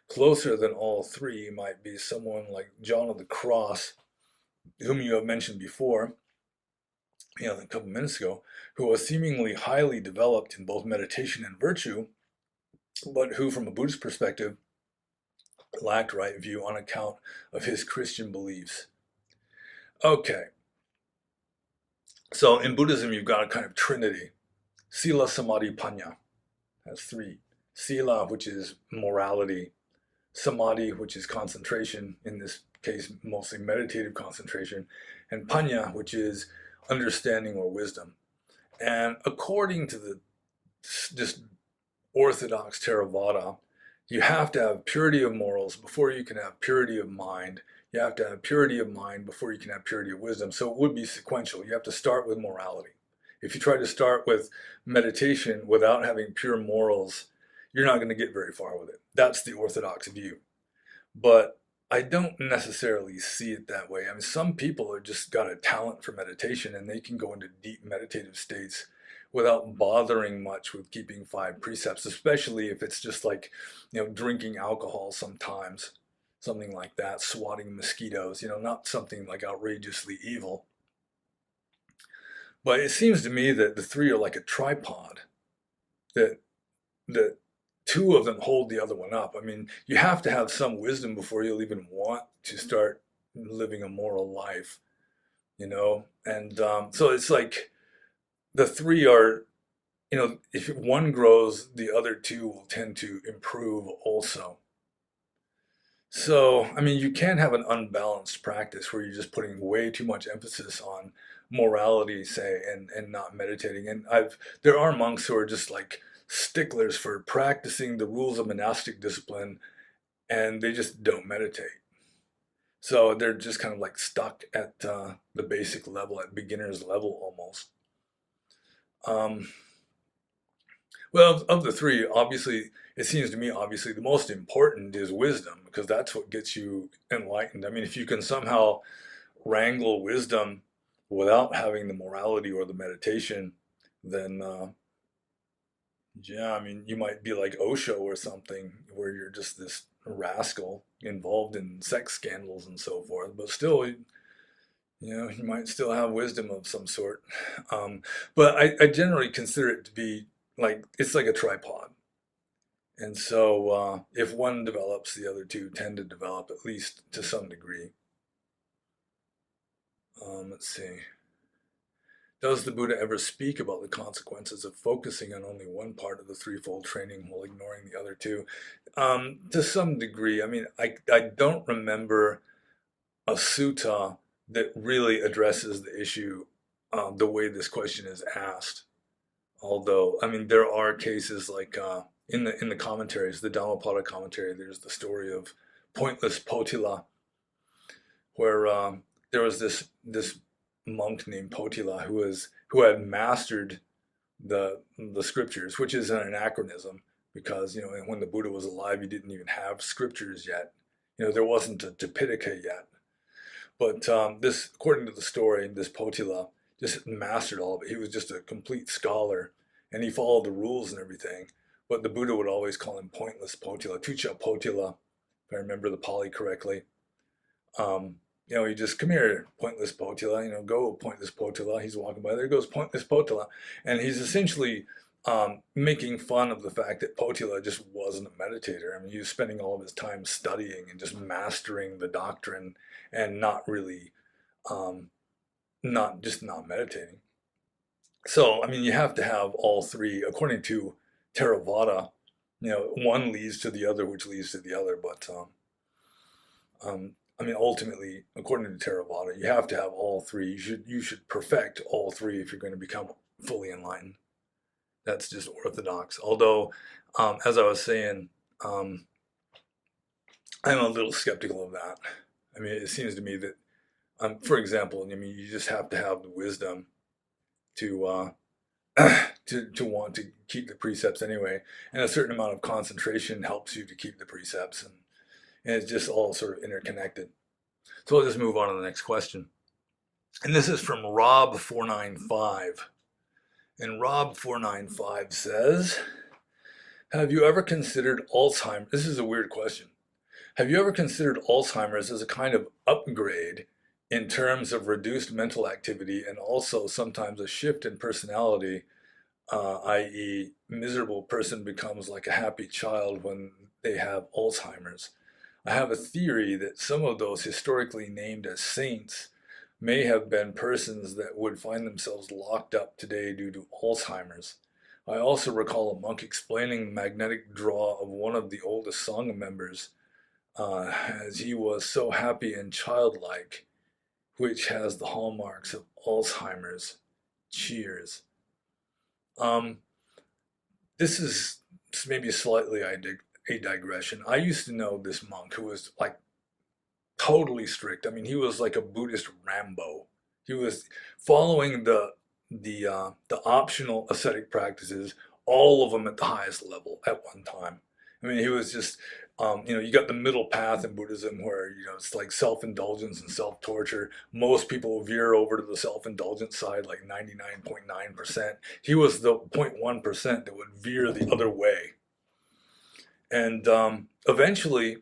Closer than all three might be someone like John of the Cross, whom you have mentioned before, a couple minutes ago, who was seemingly highly developed in both meditation and virtue, but who, from a Buddhist perspective, lacked right view on account of his Christian beliefs. Okay, so in Buddhism, you've got a kind of trinity. Sila, Samadhi, Panya. That's three. Sila, which is morality. Samadhi, which is concentration in this case mostly meditative concentration, and panya, which is understanding or wisdom. And according to the just orthodox Theravada, you have to have purity of morals before you can have purity of mind. You have to have purity of mind before you can have purity of wisdom. So it would be sequential. You have to start with morality. If you try to start with meditation without having pure morals, you're not going to get very far with it. That's the orthodox view. But I don't necessarily see it that way. I mean, some people have just got a talent for meditation and they can go into deep meditative states without bothering much with keeping five precepts, especially if it's just like, drinking alcohol sometimes, something like that, swatting mosquitoes, not something like outrageously evil. But it seems to me that the three are like a tripod, that that two of them hold the other one up. I mean, you have to have some wisdom before you'll even want to start living a moral life, And so it's like the three are, if one grows, the other two will tend to improve also. So, I mean, you can have an unbalanced practice where you're just putting way too much emphasis on morality, say, and not meditating. And there are monks who are just like sticklers for practicing the rules of monastic discipline and they just don't meditate. So they're just kind of like stuck at the basic level, at beginner's level almost. Um, Well, of the three, obviously, it seems to me obviously the most important is wisdom because that's what gets you enlightened. I mean, if you can somehow wrangle wisdom without having the morality or the meditation, then yeah, I mean, you might be like Osho or something where you're just this rascal involved in sex scandals and so forth, but still, you might still have wisdom of some sort. But I generally consider it to be like it's like a tripod. And so if one develops, the other two tend to develop at least to some degree. Let's see. Does the Buddha ever speak about the consequences of focusing on only one part of the threefold training while ignoring the other two? To some degree. I mean, I don't remember a sutta that really addresses the issue the way this question is asked. Although, I mean, there are cases like in the commentaries, the Dhammapada commentary, there's the story of pointless Potila, where there was this monk named Potila who had mastered the scriptures, which is an anachronism because when the Buddha was alive, he didn't even have scriptures yet. There wasn't a Tipitaka yet. But this, according to the story, this Potila just mastered all of it. He was just a complete scholar, and he followed the rules and everything. But the Buddha would always call him pointless Potila, Tucha Potila, if I remember the Pali correctly. He just, come here, pointless Potila, go, pointless Potila. He's walking by, there goes pointless Potila. And he's essentially making fun of the fact that Potila just wasn't a meditator. I mean, he was spending all of his time studying and just mastering the doctrine and not really, not meditating. So, I mean, you have to have all three, according to Theravada, one leads to the other, which leads to the other. But, I mean, ultimately, according to Theravada, you have to have all three. You should perfect all three if you're going to become fully enlightened. That's just orthodox. Although, as I was saying, I'm a little skeptical of that. I mean, it seems to me that, for example, I mean, you just have to have the wisdom to to want to keep the precepts anyway, and a certain amount of concentration helps you to keep the precepts, and it's just all sort of interconnected. So I'll just move on to the next question, and this is from Rob495, and Rob495 says, "Have you ever considered Alzheimer's?" This is a weird question. Have you ever considered Alzheimer's as a kind of upgrade in terms of reduced mental activity and also sometimes a shift in personality, i.e., miserable person becomes like a happy child when they have Alzheimer's? I have a theory that some of those historically named as saints may have been persons that would find themselves locked up today due to Alzheimer's. I also recall a monk explaining the magnetic draw of one of the oldest Sangha members as he was so happy and childlike, which has the hallmarks of Alzheimer's. Cheers. Um, this is maybe slightly a digression. I used to know this monk who was like totally strict. I mean, he was like a Buddhist Rambo. He was following the optional ascetic practices, all of them at the highest level at one time. I mean, he was just, you got the middle path in Buddhism where, it's like self-indulgence and self-torture. Most people veer over to the self-indulgence side, like 99.9%. He was the 0.1% that would veer the other way. And eventually,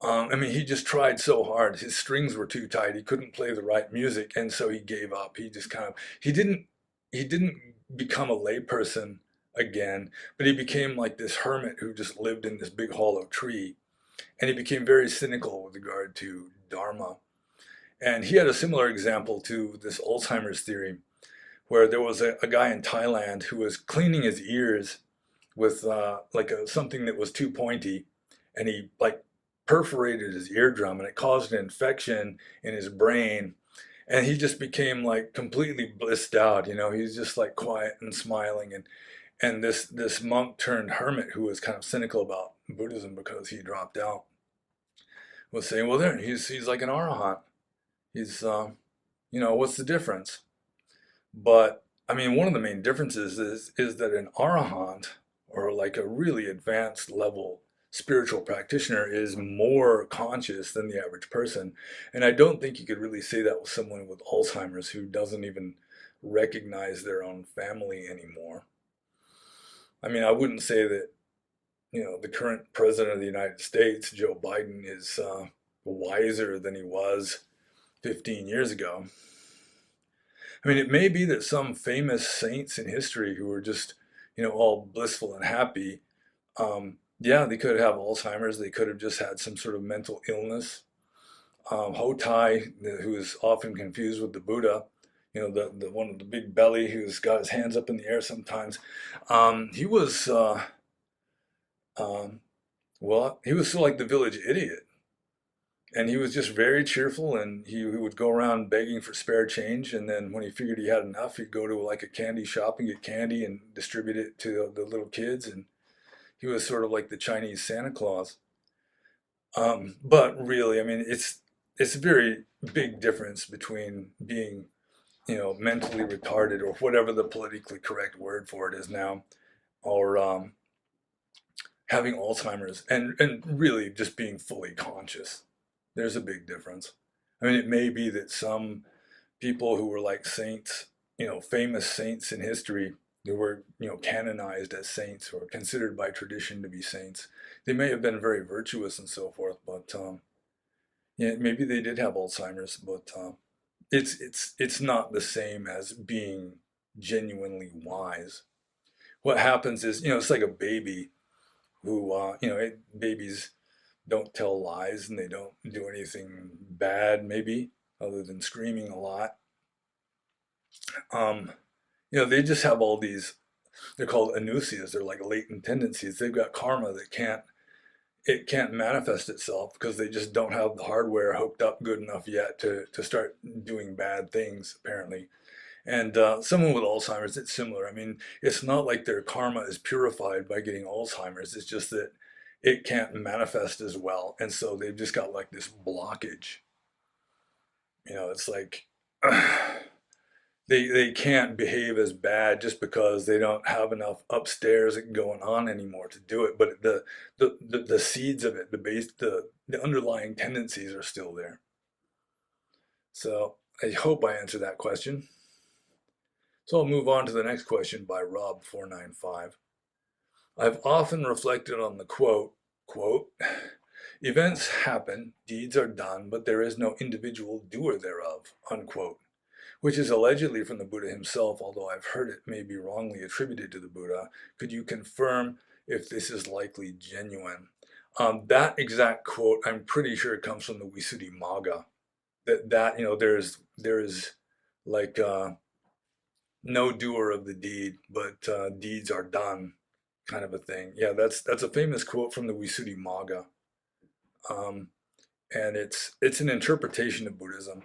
I mean, he just tried so hard. His strings were too tight. He couldn't play the right music, and so he gave up. He just kind of he didn't become a layperson again, but he became like this hermit who just lived in this big hollow tree, and he became very cynical with regard to Dharma. And he had a similar example to this Alzheimer's theory, where there was a guy in Thailand who was cleaning his ears with like something that was too pointy, and he like perforated his eardrum, and it caused an infection in his brain, and he just became like completely blissed out. He's just like quiet and smiling, and this monk turned hermit who was kind of cynical about Buddhism because he dropped out was saying, well, there he's like an arahant. He's what's the difference? But I mean, one of the main differences is that an arahant, or like a really advanced level spiritual practitioner, is more conscious than the average person. And I don't think you could really say that with someone with Alzheimer's who doesn't even recognize their own family anymore. I mean, I wouldn't say that, the current president of the United States, Joe Biden, is wiser than he was 15 years ago. I mean, it may be that some famous saints in history who were just, all blissful and happy, yeah, they could have Alzheimer's. They could have just had some sort of mental illness. Hotai, who is often confused with the Buddha, the one with the big belly who's got his hands up in the air sometimes. He was, um, well, he was sort of like the village idiot. And he was just very cheerful, and he would go around begging for spare change, and then when he figured he had enough, he'd go to like a candy shop and get candy and distribute it to the little kids, and he was sort of like the Chinese Santa Claus. But really, I mean, it's a very big difference between being, mentally retarded, or whatever the politically correct word for it is now, or having Alzheimer's, and really just being fully conscious. There's a big difference. I mean, it may be that some people who were like saints, famous saints in history, who were, canonized as saints or considered by tradition to be saints, they may have been very virtuous and so forth, but yeah, maybe they did have Alzheimer's, but it's not the same as being genuinely wise. What happens is, it's like a baby who, babies don't tell lies, and they don't do anything bad, maybe, other than screaming a lot. Um, they just have all these, they're called anusias, they're like latent tendencies. They've got karma that it can't manifest itself because they just don't have the hardware hooked up good enough yet to start doing bad things, apparently. And someone with Alzheimer's, it's similar. I mean, it's not like their karma is purified by getting Alzheimer's. It's just that it can't manifest as well. And so they've just got like this blockage. It's like they can't behave as bad just because they don't have enough upstairs going on anymore to do it. But the seeds of it, the underlying tendencies are still there. So I hope I answered that question. So I'll move on to the next question by Rob495. I've often reflected on the quote, events happen, deeds are done, but there is no individual doer thereof, unquote, which is allegedly from the Buddha himself, although I've heard it may be wrongly attributed to the Buddha. Could you confirm if this is likely genuine? That exact quote, I'm pretty sure it comes from the Visuddhimagga. There is like no doer of the deed, but deeds are done, kind of a thing. Yeah, that's a famous quote from the Visuddhimagga. um, and it's an interpretation of Buddhism.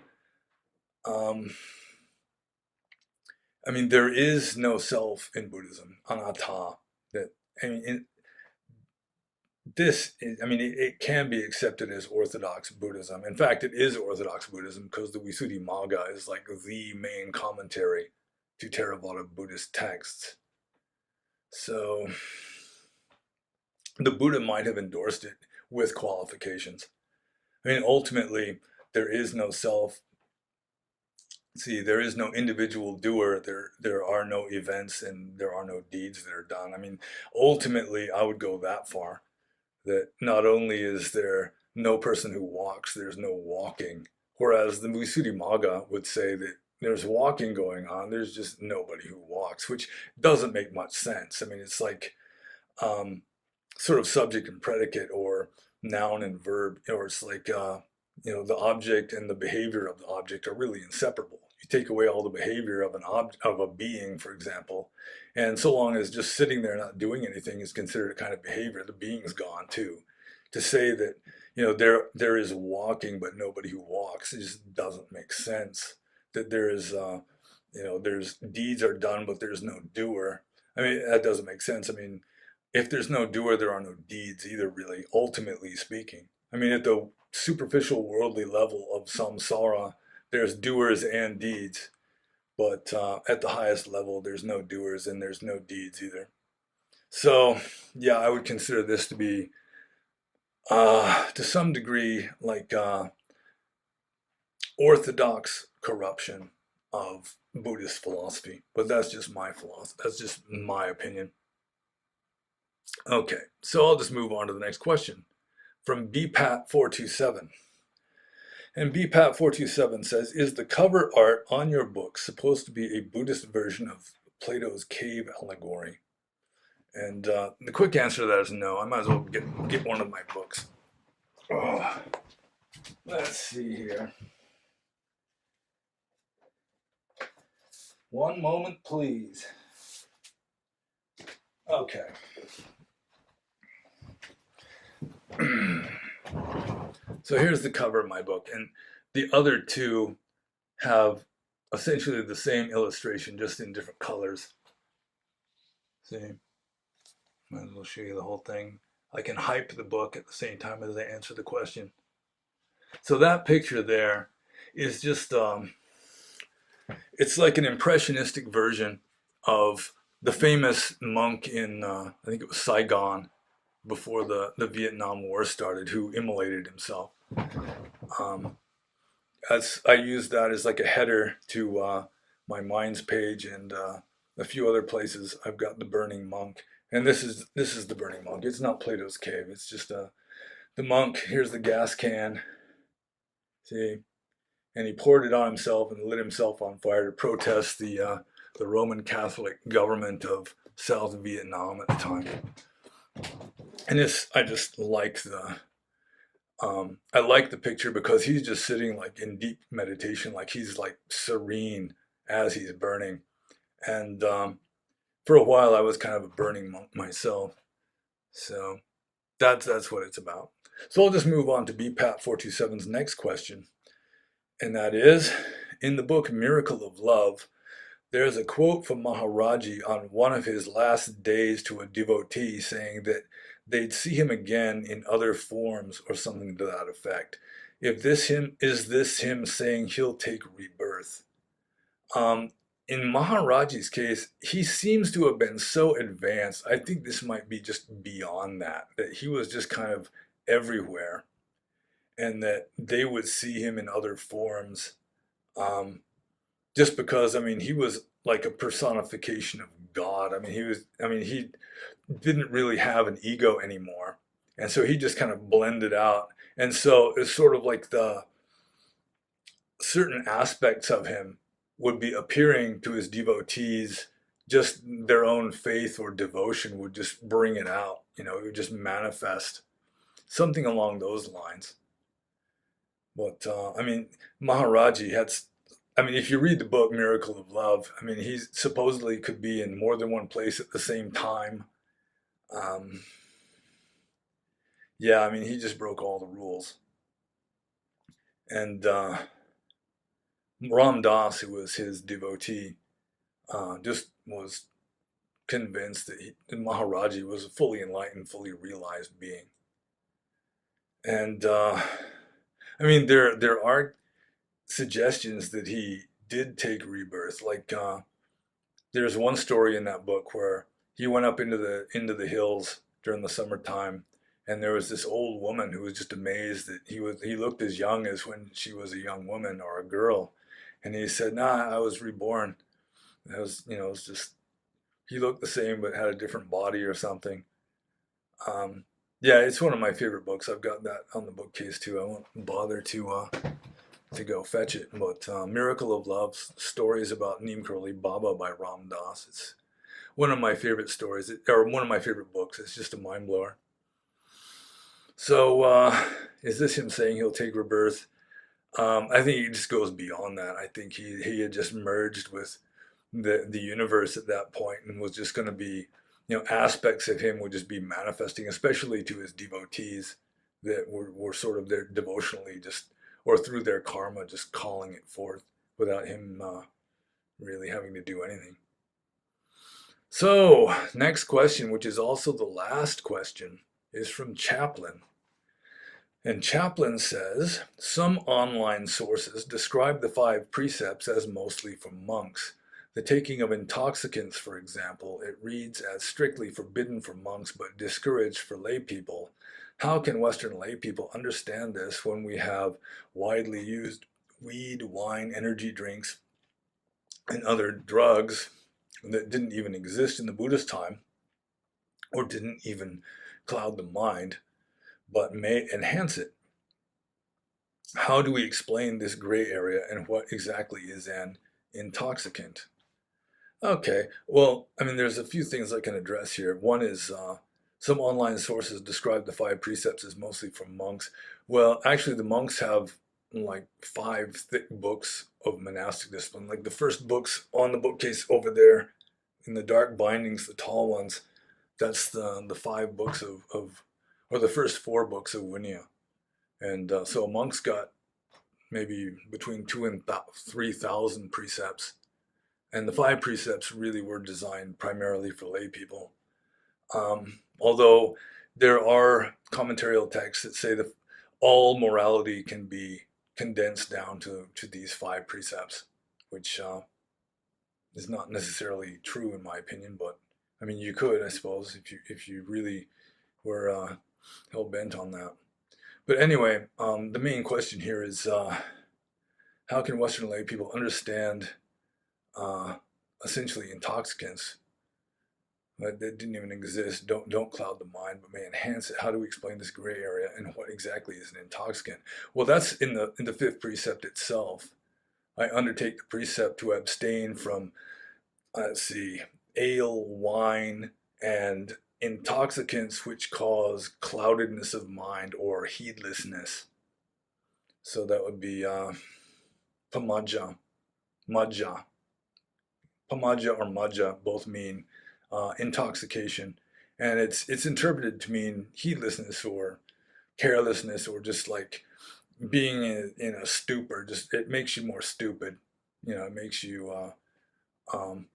Um, I mean, there is no self in Buddhism, anatta. That I mean, I mean, it can be accepted as Orthodox Buddhism. In fact, it is Orthodox Buddhism because the Visuddhimagga is like the main commentary to Theravada Buddhist texts. So the Buddha might have endorsed it with qualifications. I mean, ultimately, there is no self. See, there is no individual doer. There are no events and there are no deeds that are done. I mean, ultimately, I would go that far that not only is there no person who walks, there's no walking. Whereas the Visuddhimagga would say that there's walking going on, there's just nobody who walks, which doesn't make much sense. I mean, it's like um, sort of subject and predicate or noun and verb, or it's like, the object and the behavior of the object are really inseparable. You take away all the behavior of of a being, for example, and so long as just sitting there not doing anything is considered a kind of behavior, the being's gone too. To say that, there is walking but nobody who walks, it just doesn't make sense. That there is, there's deeds are done but there's no doer. I mean, that doesn't make sense. I mean, if there's no doer, there are no deeds either, really, ultimately speaking. I mean, at the superficial worldly level of samsara, there's doers and deeds, but at the highest level, there's no doers and there's no deeds either. So, yeah, I would consider this to be, to some degree, like orthodox corruption of Buddhist philosophy. But that's just my philosophy. That's just my opinion. Okay, so I'll just move on to the next question from BPAT427. And BPAT427 says, is the cover art on your book supposed to be a Buddhist version of Plato's cave allegory? And the quick answer to that is no. I might as well get one of my books. Oh, let's see here. One moment, please. Okay. So here's the cover of my book, and the other two have essentially the same illustration, just in different colors. See? Might as well show you the whole thing. I can hype the book at the same time as I answer the question. So that picture there is just, it's like an impressionistic version of the famous monk in, I think it was Saigon, before the Vietnam War started, who immolated himself. Um, as I use that as like a header to my Minds page and a few other places. I've got the Burning Monk, and this is the Burning Monk. It's not Plato's cave. It's just the monk. Here's the gas can. See, and he poured it on himself and lit himself on fire to protest the Roman Catholic government of South Vietnam at the time. And this, I just like I like the picture because he's just sitting like in deep meditation, like he's like serene as he's burning. And for a while, I was kind of a burning monk myself. So that's what it's about. So I'll just move on to BPAT427's next question. And that is, in the book Miracle of Love, there's a quote from Maharaji on one of his last days to a devotee saying that they'd see him again in other forms or something to that effect. If this him is this him saying he'll take rebirth? Um, in Maharaji's case, he seems to have been so advanced. I think this might be just beyond that, that he was just kind of everywhere and that they would see him in other forms. Um, just because, I mean, he was like a personification of God. I mean, he didn't really have an ego anymore. And so he just kind of blended out. And so it's sort of like the certain aspects of him would be appearing to his devotees, just their own faith or devotion would just bring it out. It would just manifest something along those lines. But I mean, Maharaji had, I mean, if you read the book Miracle of Love, I mean, he supposedly could be in more than one place at the same time. Um, Yeah, I mean, he just broke all the rules. And Ram Dass, who was his devotee, just was convinced that Maharaji was a fully enlightened, fully realized being. And I mean, there are suggestions that he did take rebirth. Like there's one story in that book where he went up into the hills during the summertime, and there was this old woman who was just amazed that he looked as young as when she was a young woman or a girl, and he said, "Nah, I was reborn. It was it was just he looked the same but had a different body or something." Um, yeah, it's one of my favorite books. I've got that on the bookcase too. I won't bother to go fetch it. But Miracle of Love, Stories about Neem Karoli Baba by Ram Dass. It's one of my favorite stories, or one of my favorite books. It's just a mind blower. So, is this him saying he'll take rebirth? I think he just goes beyond that. I think he had just merged with the universe at that point and was just going to be, aspects of him would just be manifesting, especially to his devotees that were sort of there devotionally just, or through their karma, just calling it forth without him really having to do anything. So, next question, which is also the last question, is from Chaplin. And Chaplin says some online sources describe the five precepts as mostly for monks. The taking of intoxicants, for example, it reads as strictly forbidden for monks but discouraged for lay people. How can Western lay people understand this when we have widely used weed, wine, energy drinks, and other drugs that didn't even exist in the Buddhist time or didn't even cloud the mind but may enhance it? How do we explain this gray area and what exactly is an intoxicant? Okay, well, I mean, there's a few things I can address here. One is some online sources describe the five precepts as mostly from monks. Well, actually, the monks have like five thick books of monastic discipline. Like the first books on the bookcase over there in the dark bindings, the tall ones, that's the five books of or the first four books of Vinaya. And so monks got maybe between 3,000 precepts. And the five precepts really were designed primarily for lay people. Although there are commentarial texts that say that all morality can be condensed down to these five precepts, which is not necessarily true in my opinion, but I mean you could, I suppose, if you really were hell bent on that. But anyway, the main question here is how can Western lay people understand uh, essentially intoxicants that didn't even exist, don't cloud the mind, but may enhance it? How do we explain this gray area and what exactly is an intoxicant? Well, that's in the fifth precept itself. I undertake the precept to abstain from, let's see, ale, wine, and intoxicants which cause cloudedness of mind or heedlessness. So that would be pamaja, maja. Pamaja or maja both mean intoxication, and it's interpreted to mean heedlessness or carelessness or just like being in a stupor. Just it makes you more stupid. It makes you um,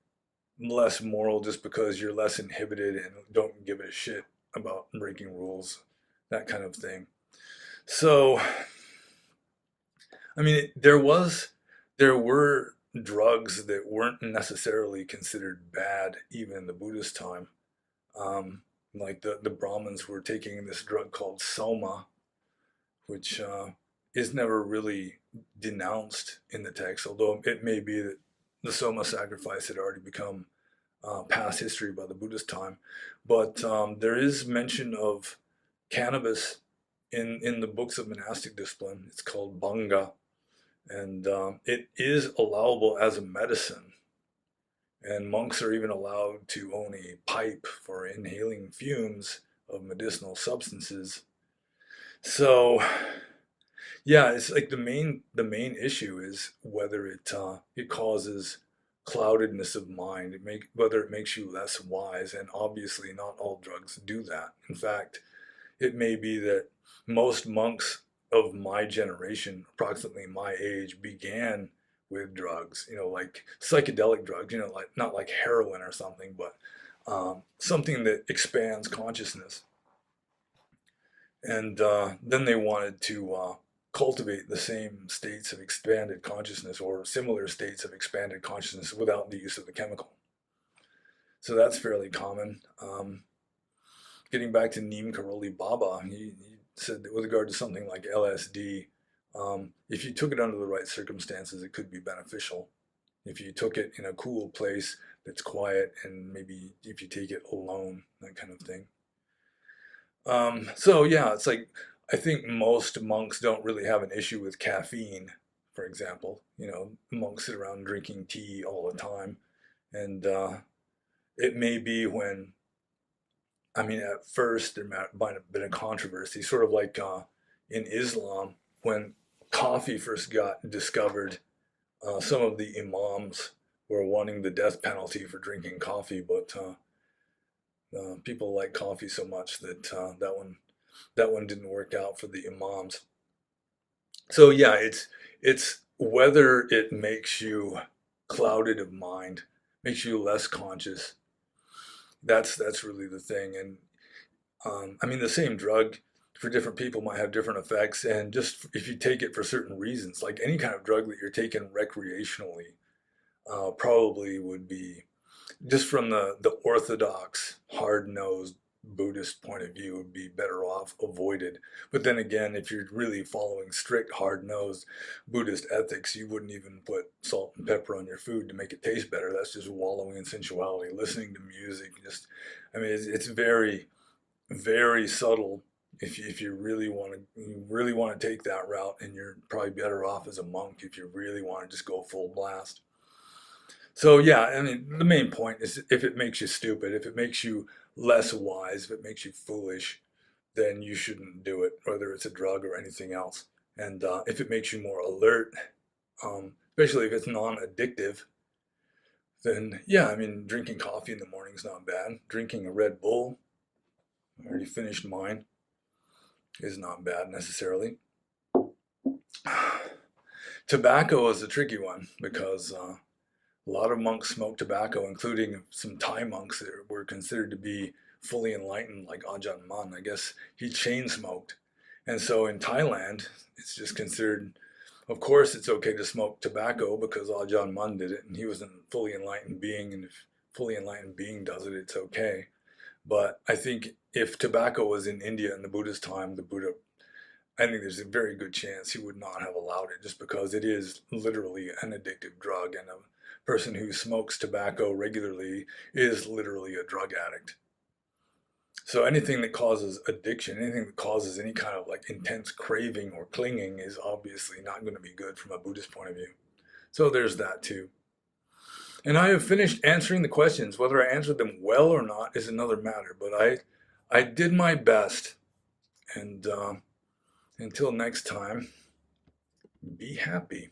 less moral just because you're less inhibited and don't give a shit about breaking rules, that kind of thing. So, I mean, there were drugs that weren't necessarily considered bad even in the Buddhist time. Like the Brahmins were taking this drug called soma, which is never really denounced in the text, although it may be that the soma sacrifice had already become past history by the Buddhist time. But there is mention of cannabis in the books of monastic discipline. It's called banga, and it is allowable as a medicine. And monks are even allowed to own a pipe for inhaling fumes of medicinal substances. So, yeah, it's like the main issue is whether it causes cloudedness of mind, whether it makes you less wise, and obviously not all drugs do that. In fact, it may be that most monks of my generation, approximately my age, began with drugs, like psychedelic drugs, like not like heroin or something, but something that expands consciousness. And then they wanted to cultivate the same states of expanded consciousness or similar states of expanded consciousness without the use of the chemical. So that's fairly common. Getting back to Neem Karoli Baba, he said that with regard to something like LSD, if you took it under the right circumstances, it could be beneficial. If you took it in a cool place that's quiet, and maybe if you take it alone, that kind of thing. So yeah, it's like I think most monks don't really have an issue with caffeine, for example. Monks sit around drinking tea all the time, and it may be when, I mean, at first there might have been a controversy, sort of like in Islam when coffee first got discovered. Some of the imams were wanting the death penalty for drinking coffee, but people like coffee so much that that one didn't work out for the imams. So yeah, it's whether it makes you clouded of mind, makes you less conscious. That's really the thing. And I mean, the same drug for different people might have different effects, and just if you take it for certain reasons, like any kind of drug that you're taking recreationally, probably would be, just from the orthodox, hard-nosed Buddhist point of view, would be better off avoided. But then again, if you're really following strict, hard-nosed Buddhist ethics, you wouldn't even put salt and pepper on your food to make it taste better. That's just wallowing in sensuality, listening to music. Just, I mean, it's very, very subtle. If you really want to take that route, and you're probably better off as a monk if you really want to just go full blast. So yeah, I mean, the main point is if it makes you stupid, if it makes you less wise, if it makes you foolish, then you shouldn't do it, whether it's a drug or anything else. And if it makes you more alert, especially if it's non-addictive, then yeah, I mean, drinking coffee in the morning is not bad. Drinking a Red Bull, I already finished mine, is not bad necessarily. Tobacco is a tricky one because a lot of monks smoke tobacco, including some Thai monks that were considered to be fully enlightened, like Ajahn Mun. I guess he chain smoked. And so in Thailand, it's just considered, of course, it's okay to smoke tobacco because Ajahn Mun did it and he was a fully enlightened being. And if fully enlightened being does it, it's okay. But I think if tobacco was in India in the Buddhist time, the Buddha, I think there's a very good chance he would not have allowed it, just because it is literally an addictive drug, and a person who smokes tobacco regularly is literally a drug addict. So anything that causes addiction, anything that causes any kind of like intense craving or clinging, is obviously not going to be good from a Buddhist point of view. So there's that too. And I have finished answering the questions. Whether I answered them well or not is another matter, but I did my best. And until next time, be happy.